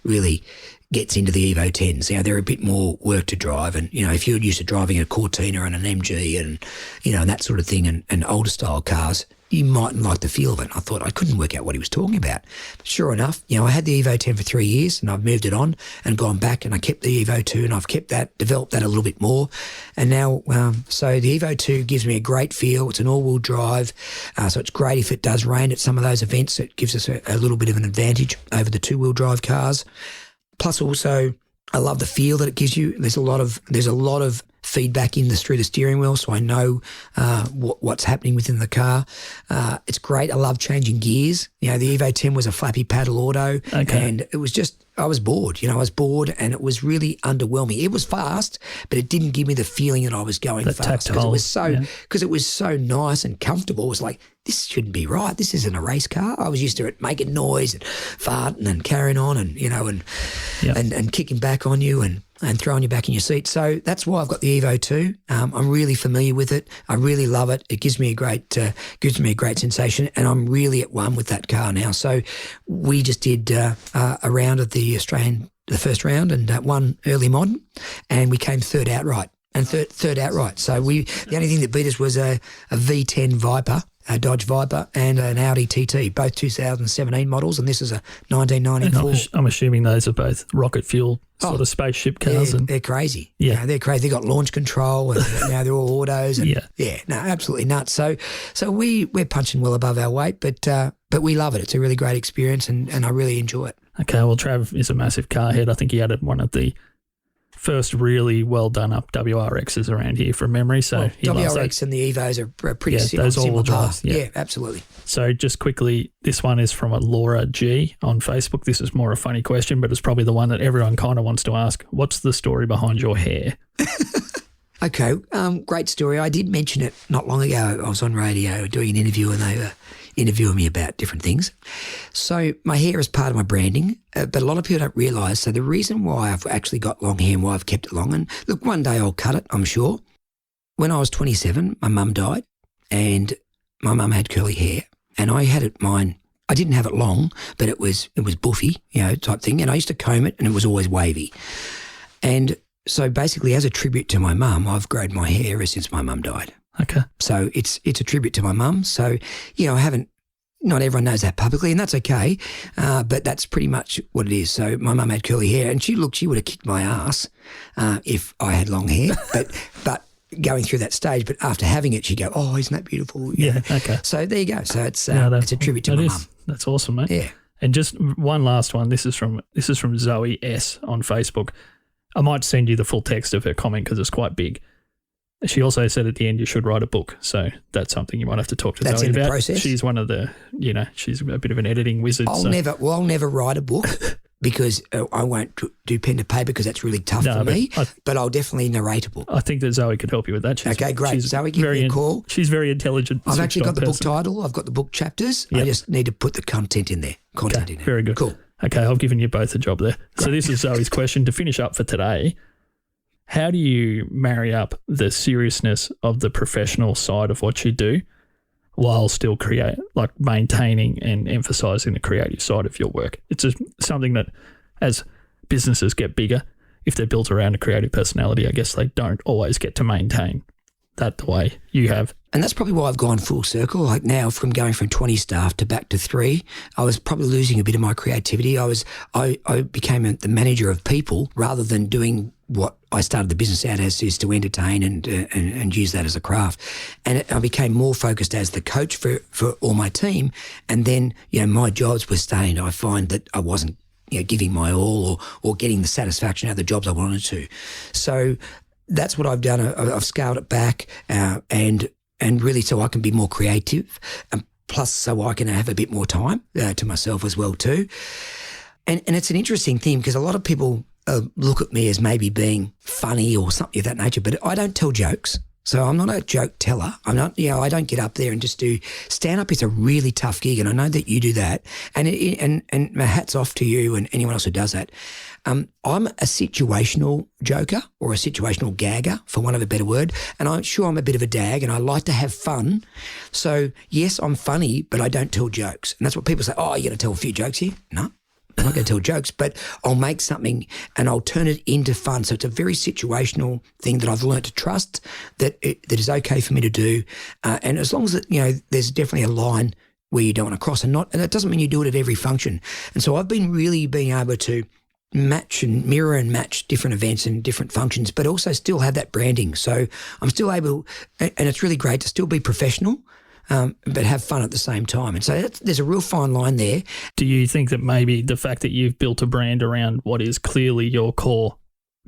really gets into the Evo 10s. They're a bit more work to drive, and if you're used to driving a Cortina and an MG and and that sort of thing, and older style cars, you mightn't like the feel of it. I thought I couldn't work out what he was talking about. Sure enough, I had the Evo 10 for 3 years, and I've moved it on and gone back, and I kept the Evo 2, and I've kept that, developed that a little bit more. And now, so the Evo 2 gives me a great feel. It's an all-wheel drive, so it's great if it does rain at some of those events. It gives us a little bit of an advantage over the two-wheel drive cars. Plus also, I love the feel that it gives you. There's a lot of feedback through the steering wheel, so I know what's happening within the car. It's great. I love changing gears. The Evo 10 was a flappy paddle auto, and it was just, I was bored. I was bored, and it was really underwhelming. It was fast, but it didn't give me the feeling that I was going fast because it was so nice and comfortable. It was like, this shouldn't be right. This isn't a race car. I was used to it making noise and farting and carrying on and and kicking back on you and throwing you back in your seat. So that's why I've got the Evo 2. I'm really familiar with it. I really love it. It gives me a great sensation, and I'm really at one with that car now. So we just did a round of the first round, and won early modern, and we came third outright. So the only thing that beat us was a V10 Viper, a Dodge Viper, and an Audi TT, both 2017 models, and this is a 1994. And I'm assuming those are both rocket fuel sort of spaceship cars. They're crazy. Yeah, they're crazy. They've got launch control, and they're all autos. And, absolutely nuts. So we're punching well above our weight, but we love it. It's a really great experience, and I really enjoy it. Okay, well, Trav is a massive car head. I think he had one of the first really well done up WRXs around here from memory. So WRX and the Evos are pretty those all-wheel drives. Yeah, absolutely. So just quickly, this one is from a Laura G on Facebook. This is more a funny question, but it's probably the one that everyone kind of wants to ask. What's the story behind your hair? Okay, great story. I did mention it not long ago. I was on radio doing an interview, and they were interviewing me about different things. So my hair is part of my branding, but a lot of people don't realise. So the reason why I've actually got long hair and why I've kept it long, and look, one day I'll cut it, I'm sure. When I was 27, my mum died, and my mum had curly hair, and I had mine. I didn't have it long, but it was buffy, type thing, and I used to comb it, and it was always wavy. And so basically, as a tribute to my mum, I've grown my hair ever since my mum died. Okay. So it's a tribute to my mum. So, not everyone knows that publicly, and that's okay, but that's pretty much what it is. So my mum had curly hair, and she would have kicked my ass if I had long hair, but going through that stage, but after having it, she'd go, oh, isn't that beautiful? Yeah, okay. So there you go. So it's a tribute to my mum. That's awesome, mate. Yeah. And just one last one. This is from Zoe S on Facebook. I might send you the full text of her comment because it's quite big. She also said at the end you should write a book. So that's something you might have to talk to Zoe about. That's in the process. She's one of the, she's a bit of an editing wizard. I'll never write a book because I won't do pen to paper because that's really tough for me. But I'll definitely narrate a book. I think that Zoe could help you with that. Okay, great. Zoe, give me a call. She's very intelligent. I've actually got the book title. I've got the book chapters. Yep. I just need to put the content in there. Very good. Cool. Okay, I've given you both a job there. Great. So this is Zoe's question to finish up for today. How do you marry up the seriousness of the professional side of what you do while still maintaining and emphasising the creative side of your work? It's something that as businesses get bigger, if they're built around a creative personality, I guess they don't always get to maintain that the way you have. And that's probably why I've gone full circle. Like now, from going from 20 staff to back to 3, I was probably losing a bit of my creativity. I became the manager of people rather than doing what I started the business out as, is to entertain and use that as a craft. And I became more focused as the coach for all my team. And then, my jobs were starting to, I find that I wasn't, giving my all or getting the satisfaction out of the jobs I wanted to. So that's what I've done. I've scaled it back and really so I can be more creative, and plus so I can have a bit more time to myself as well too. And it's an interesting thing because a lot of people look at me as maybe being funny or something of that nature, but I don't tell jokes. So I'm not a joke teller. I'm not, I don't get up there and just do stand-up. Is a really tough gig, and I know that you do that. And my hat's off to you and anyone else who does that. I'm a situational joker or a situational gagger, for want of a better word, and I'm sure I'm a bit of a dag, and I like to have fun. So yes, I'm funny, but I don't tell jokes. And that's what people say, oh, you're going to tell a few jokes here? No. I'm not going to tell jokes, but I'll make something and I'll turn it into fun. So it's a very situational thing that I've learned to trust that is okay for me to do. And as long as there's definitely a line where you don't want to cross, and it doesn't mean you do it at every function. And so I've been really being able to match and mirror and match different events and different functions, but also still have that branding. So I'm still able, and it's really great to still be professional, but have fun at the same time. And so there's a real fine line there. Do you think that maybe the fact that you've built a brand around what is clearly your core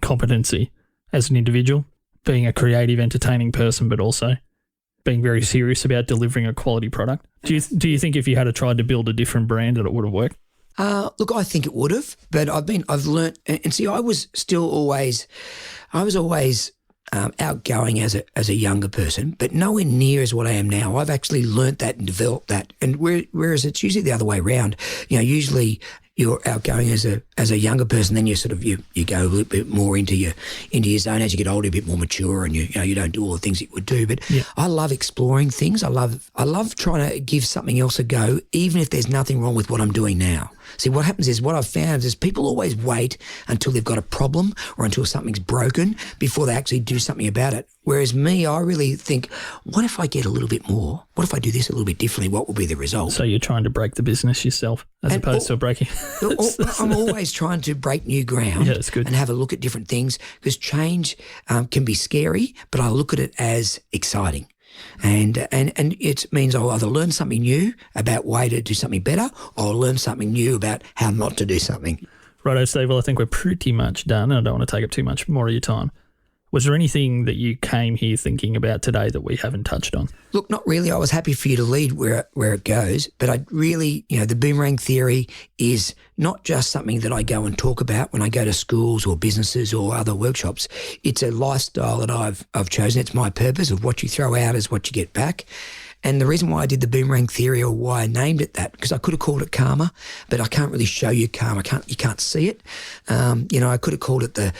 competency as an individual, being a creative, entertaining person, but also being very serious about delivering a quality product? Do you think if you had tried to build a different brand that it would have worked? Look, I think it would have, but I've learnt, and see, I was always outgoing as a younger person, but nowhere near as what I am now. I've actually learnt that and developed that, and whereas it's usually the other way around. Usually you're outgoing as a younger person, then you sort of you go a little bit more into your zone as you get older, a bit more mature, and you don't do all the things you would do. But I love exploring things. I love trying to give something else a go, even if there's nothing wrong with what I'm doing now. See, what happens is, what I've found is people always wait until they've got a problem or until something's broken before they actually do something about it. Whereas me, I really think, what if I get a little bit more? What if I do this a little bit differently? What will be the result? So you're trying to break the business yourself as opposed to breaking. I'm always trying to break new ground. Yeah, that's good. And have a look at different things, because change can be scary, but I look at it as exciting. And it means I'll either learn something new about way to do something better, or I'll learn something new about how not to do something. Righto, Steve. Well, I think we're pretty much done. I don't want to take up too much more of your time. Was there anything that you came here thinking about today that we haven't touched on? Look, not really. I was happy for you to lead where it goes, but I really, the boomerang theory is not just something that I go and talk about when I go to schools or businesses or other workshops. It's a lifestyle that I've chosen. It's my purpose of what you throw out is what you get back. And the reason why I did the boomerang theory, or why I named it that, because I could have called it karma, but I can't really show you karma. You can't see it. I could have called it the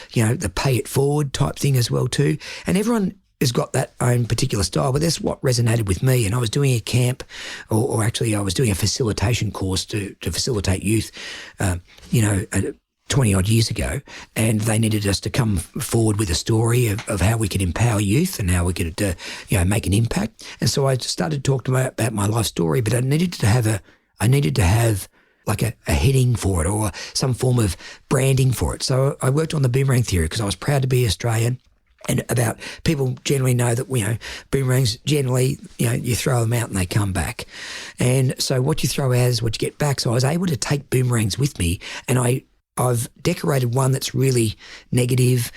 pay it forward type thing as well too. And everyone has got that own particular style, but that's what resonated with me. And I was doing a camp, or actually I was doing a facilitation course to facilitate youth, 20-odd years ago, and they needed us to come forward with a story of how we could empower youth and how we could, make an impact. And so I started talking about my life story, but I needed to have like a heading for it, or some form of branding for it. So I worked on the boomerang theory because I was proud to be Australian. And about people generally know that, boomerangs generally, you throw them out and they come back. And so what you throw out is what you get back. So I was able to take boomerangs with me, and I've decorated one that's really negative,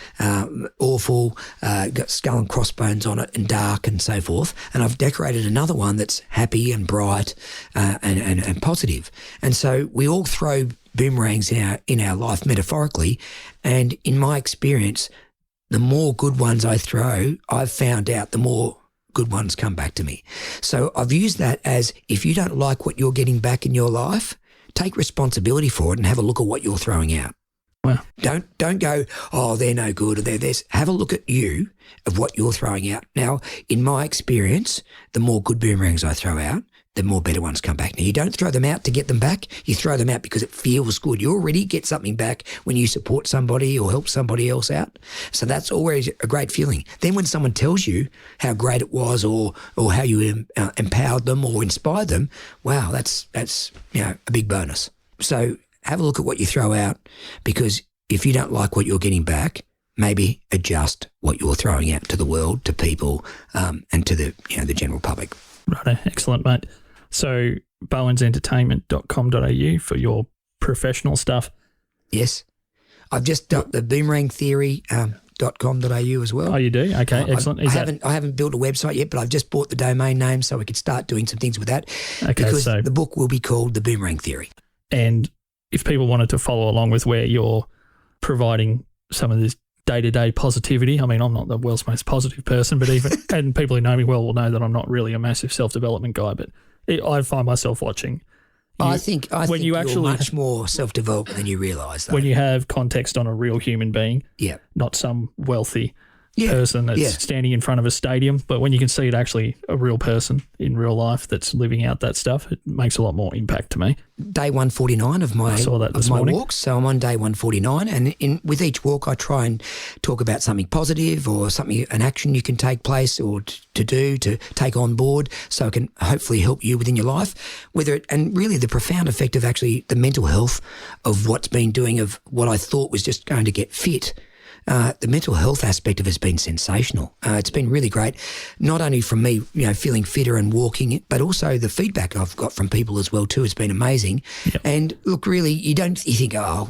awful, got skull and crossbones on it and dark and so forth. And I've decorated another one that's happy and bright and positive. And so we all throw boomerangs in our life metaphorically. And in my experience, the more good ones I throw, I've found out the more good ones come back to me. So I've used that as, if you don't like what you're getting back in your life, take responsibility for it and have a look at what you're throwing out. Wow. Don't go, oh, they're no good, or they're this. Have a look at you of what you're throwing out. Now, in my experience, the more good boomerangs I throw out, the more better ones come back. Now, you don't throw them out to get them back. You throw them out because it feels good. You already get something back when you support somebody or help somebody else out. So that's always a great feeling. Then when someone tells you how great it was, or how you empowered them or inspired them, wow, that's a big bonus. So have a look at what you throw out, because if you don't like what you're getting back, maybe adjust what you're throwing out to the world, to people, and to the general public. Right, excellent, mate. So bowensentertainment.com.au for your professional stuff. Yes. I've just done the boomerangtheory.com.au as well. Oh, you do? Okay, excellent. I haven't built a website yet, but I've just bought the domain name so we could start doing some things with that. Okay, because so the book will be called The Boomerang Theory. And if people wanted to follow along with where you're providing some of this day-to-day positivity, I mean, I'm not the world's most positive person, but and people who know me well will know that I'm not really a massive self-development guy, but I find myself watching. I think you're much more self-developed than you realise. When you have context on a real human being, not some wealthy person that's standing in front of a stadium, but when you can see it actually a real person in real life that's living out that stuff, it makes a lot more impact to me. Day 149 of my morning. walks, so I'm on day 149, and with each walk I try and talk about something positive or an action you can take place or to take on board, so it can hopefully help you within your life, and really the profound effect of actually the mental health of what's been doing, of what I thought was just going to get fit. the mental health aspect of it has been sensational. It's been really great, not only from me, feeling fitter and walking, but also the feedback I've got from people as well too. It's been amazing. Yep. And look, really, you think, I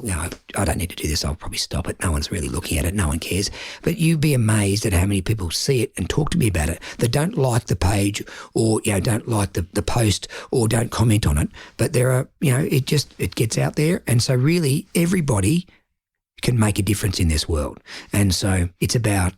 don't need to do this. I'll probably stop it. No one's really looking at it. No one cares. But you'd be amazed at how many people see it and talk to me about it that don't like the page or, don't like the post or don't comment on it. But there are, it gets out there. And so really everybody can make a difference in this world. And so it's about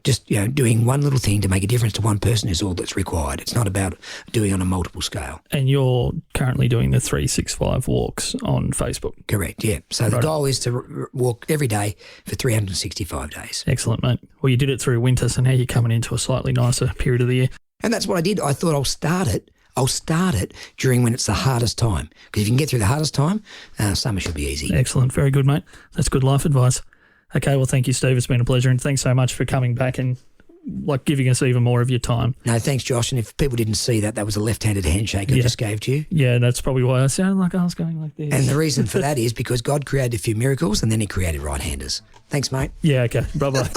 just doing one little thing to make a difference to one person is all that's required. It's not about doing on a multiple scale. And you're currently doing the 365 walks on Facebook. Correct, yeah. So the goal is to walk every day for 365 days. Excellent, mate. Well, you did it through winter, so now you're coming into a slightly nicer period of the year. And that's what I did. I thought I'll start it during when it's the hardest time. Because if you can get through the hardest time, summer should be easy. Excellent. Very good, mate. That's good life advice. Okay, well, thank you, Steve. It's been a pleasure. And thanks so much for coming back and giving us even more of your time. No, thanks, Josh. And if people didn't see that was a left-handed handshake I just gave to you. Yeah, that's probably why I sounded like I was going like this. And the reason for that is because God created a few miracles and then he created right-handers. Thanks, mate. Yeah, okay. Bye-bye.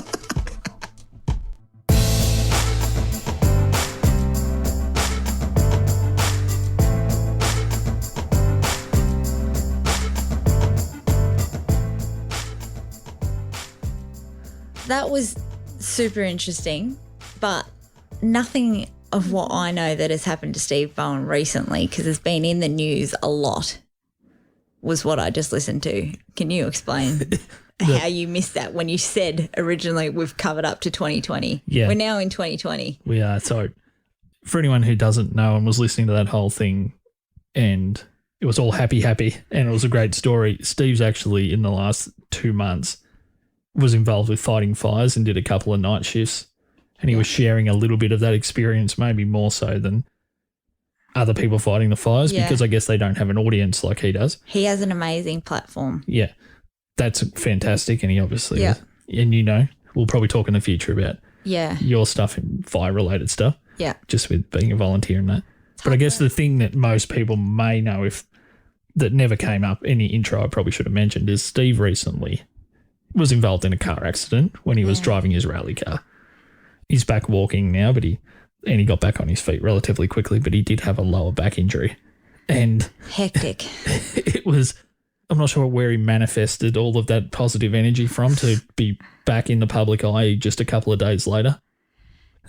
That was super interesting, but nothing of what I know that has happened to Steve Bowen recently, because it's been in the news a lot, was what I just listened to. Can you explain how you missed that when you said originally we've covered up to 2020? Yeah. We're now in 2020. We are. So for anyone who doesn't know and was listening to that whole thing and it was all happy and it was a great story, Steve's actually in the last 2 months was involved with fighting fires and did a couple of night shifts, and he was sharing a little bit of that experience, maybe more so than other people fighting the fires, because I guess they don't have an audience like he does. He has an amazing platform. Yeah, that's fantastic, and he obviously and we'll probably talk in the future about your stuff and fire-related stuff, just with being a volunteer and that. But I guess the thing that most people may know that never came up in the intro I probably should have mentioned is Steve recently was involved in a car accident when he was driving his rally car. He's back walking now, but he got back on his feet relatively quickly, but he did have a lower back injury. And hectic. I'm not sure where he manifested all of that positive energy from to be back in the public eye just a couple of days later.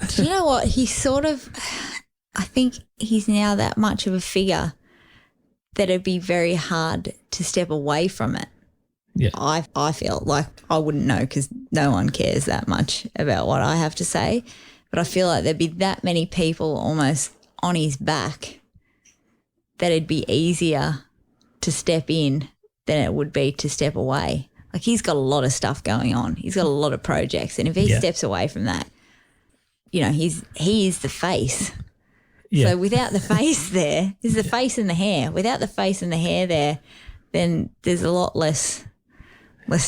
Do you know what? I think he's now that much of a figure that it'd be very hard to step away from it. Yeah, I feel like I wouldn't know because no one cares that much about what I have to say, but I feel like there'd be that many people almost on his back that it'd be easier to step in than it would be to step away. Like he's got a lot of stuff going on. He's got a lot of projects, and if he steps away from that, he is the face. Yeah. So without the face there's the face and the hair. Without the face and the hair there, then there's a lot less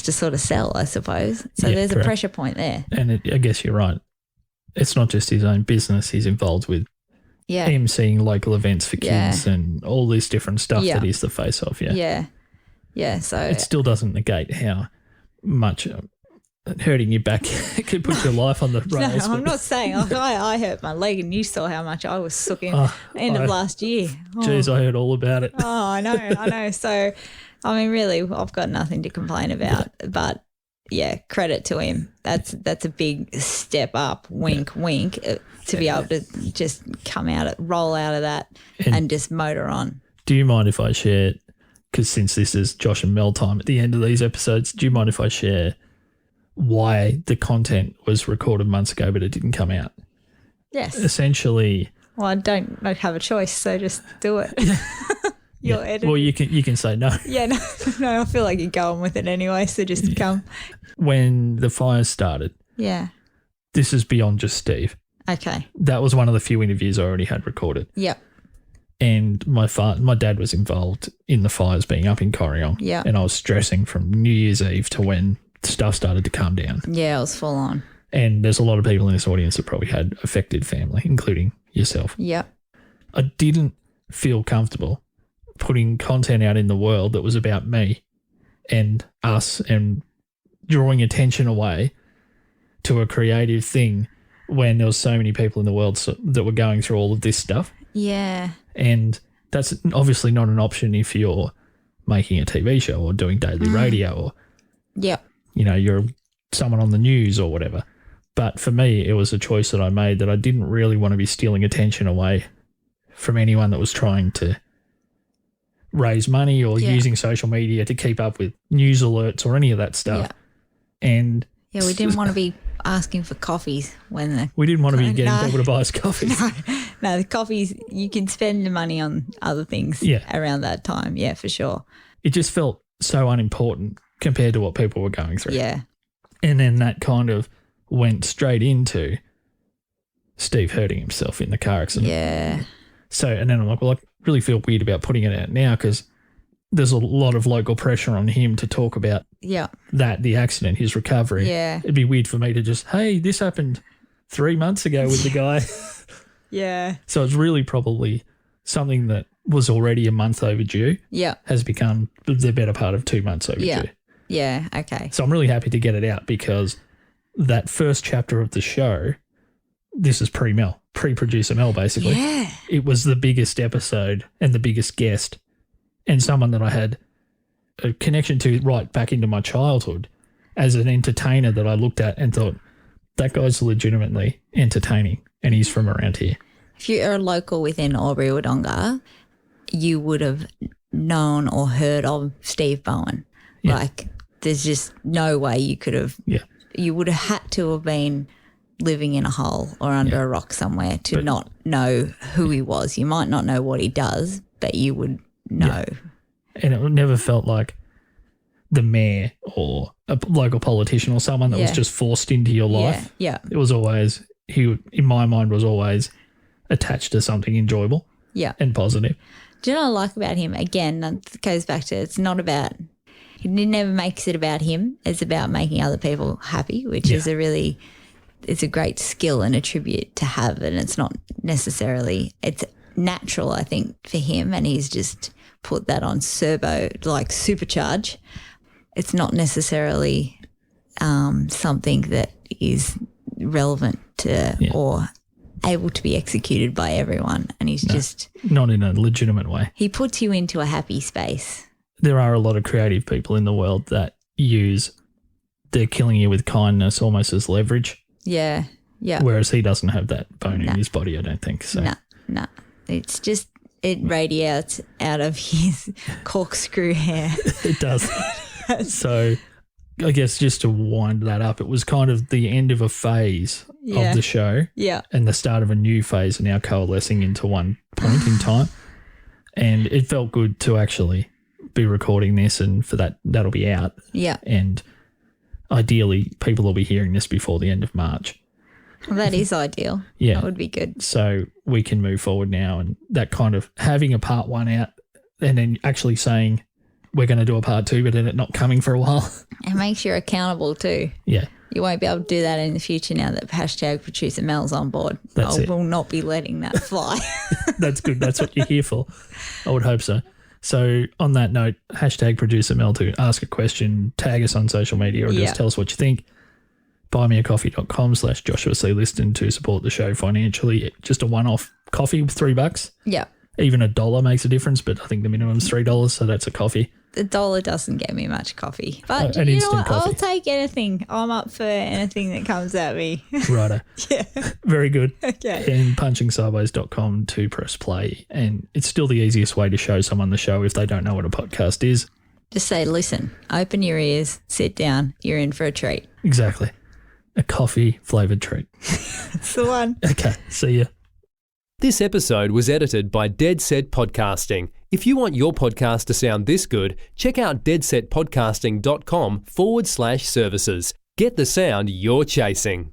to sort of sell, I suppose. So there's correct. A pressure point there. And I guess you're right. It's not just his own business. He's involved with emceeing local events for kids and all this different stuff that he's the face of. Yeah. So it still doesn't negate how much hurting your back could put your life on the rails. No, I'm not saying. I hurt my leg and you saw how much I was sucking end of last year. Geez, I heard all about it. Oh, I know. So, I mean, really, I've got nothing to complain about. Yeah. But, credit to him. That's a big step up, wink, to be able to just roll out of that and just motor on. Do you mind if I share, because since this is Josh and Mel time at the end of these episodes, do you mind if I share why the content was recorded months ago but it didn't come out? Yes. Essentially. Well, I don't have a choice, so just do it. You're editing. Well, you can say no. Yeah, no, I feel like you're going with it anyway, so just come. When the fires started. Yeah. This is beyond just Steve. Okay. That was one of the few interviews I already had recorded. Yep. And my dad was involved in the fires being up in Corryong. Yeah. And I was stressing from New Year's Eve to when stuff started to calm down. Yeah, it was full on. And there's a lot of people in this audience that probably had affected family, including yourself. Yep. I didn't feel comfortable putting content out in the world that was about me and us and drawing attention away to a creative thing when there was so many people in the world that were going through all of this stuff. Yeah. And that's obviously not an option if you're making a TV show or doing daily radio or, Yep. you know, you're someone on the news or whatever. But for me, it was a choice that I made that I didn't really want to be stealing attention away from anyone that was trying to raise money or using social media to keep up with news alerts or any of that stuff. Yeah. And Yeah, we didn't want to be asking for coffees when we didn't want to be getting No. people to buy us coffees. No, the coffees, you can spend the money on other things around that time. Yeah, for sure. It just felt so unimportant compared to what people were going through. Yeah. And then that kind of went straight into Steve hurting himself in the car accident. Yeah. So, and then I'm like, well, I really feel weird about putting it out now because there's a lot of local pressure on him to talk about that, the accident, his recovery. Yeah. It'd be weird for me to just, hey, this happened 3 months ago with the guy. Yeah. So it's really probably something that was already a month overdue. Yeah. Has become the better part of 2 months overdue. Yeah. Yeah. Okay. So I'm really happy to get it out because that first chapter of the show, this is pre-Mel, pre-producer Mel basically. Yeah. It was the biggest episode and the biggest guest and someone that I had a connection to right back into my childhood as an entertainer that I looked at and thought, that guy's legitimately entertaining and he's from around here. If you're a local within Albury-Wodonga, you would have known or heard of Steve Bowen. Yeah. Like, there's just no way you could have. Yeah. You would have had to have been living in a hole or under a rock somewhere to not know who he was. You might not know what he does, but you would know. Yeah. And it never felt like the mayor or a local politician or someone that was just forced into your life. Yeah. It was always, he, in my mind, was always attached to something enjoyable and positive. Do you know what I like about him? Again, that goes back to it's not about, he never makes it about him. It's about making other people happy, which is it's a great skill and a tribute to have. And it's not necessarily, it's natural, I think, for him. And he's just put that on supercharge. It's not necessarily something that is relevant to or able to be executed by everyone. And he's just... Not in a legitimate way. He puts you into a happy space. There are a lot of creative people in the world that use they're killing you with kindness almost as leverage. Yeah, yeah. Whereas he doesn't have that bone in his body, I don't think. So. No. It's just... It radiates out of his corkscrew hair. It does. So I guess just to wind that up, it was kind of the end of a phase of the show and the start of a new phase now coalescing into one point in time. And it felt good to actually be recording this and for that'll be out. Yeah. And ideally people will be hearing this before the end of March. Well, that is ideal. Yeah. That would be good. So we can move forward now and that kind of having a part one out and then actually saying we're going to do a part two but then it not coming for a while. It makes you accountable too. Yeah. You won't be able to do that in the future now that hashtag producer Mel's on board. I will not be letting that fly. That's good. That's what you're here for. I would hope so. So on that note, hashtag producer Mel to ask a question, tag us on social media or just tell us what you think. buymeacoffee.com/Joshua C. Liston to support the show financially. Just a one-off coffee, $3. Yeah. Even $1 makes a difference, but I think the minimum is $3, so that's a coffee. The $1 doesn't get me much coffee. But an you know instant what? coffee. I'll take anything. I'm up for anything that comes at me. Righto. Yeah. Very good. Okay. And punchingsideways.com to press play. And it's still the easiest way to show someone the show if they don't know what a podcast is. Just say, listen, open your ears, sit down, you're in for a treat. Exactly. A coffee-flavoured treat. That's the one. Okay, see ya. This episode was edited by Dead Set Podcasting. If you want your podcast to sound this good, check out deadsetpodcasting.com/services. Get the sound you're chasing.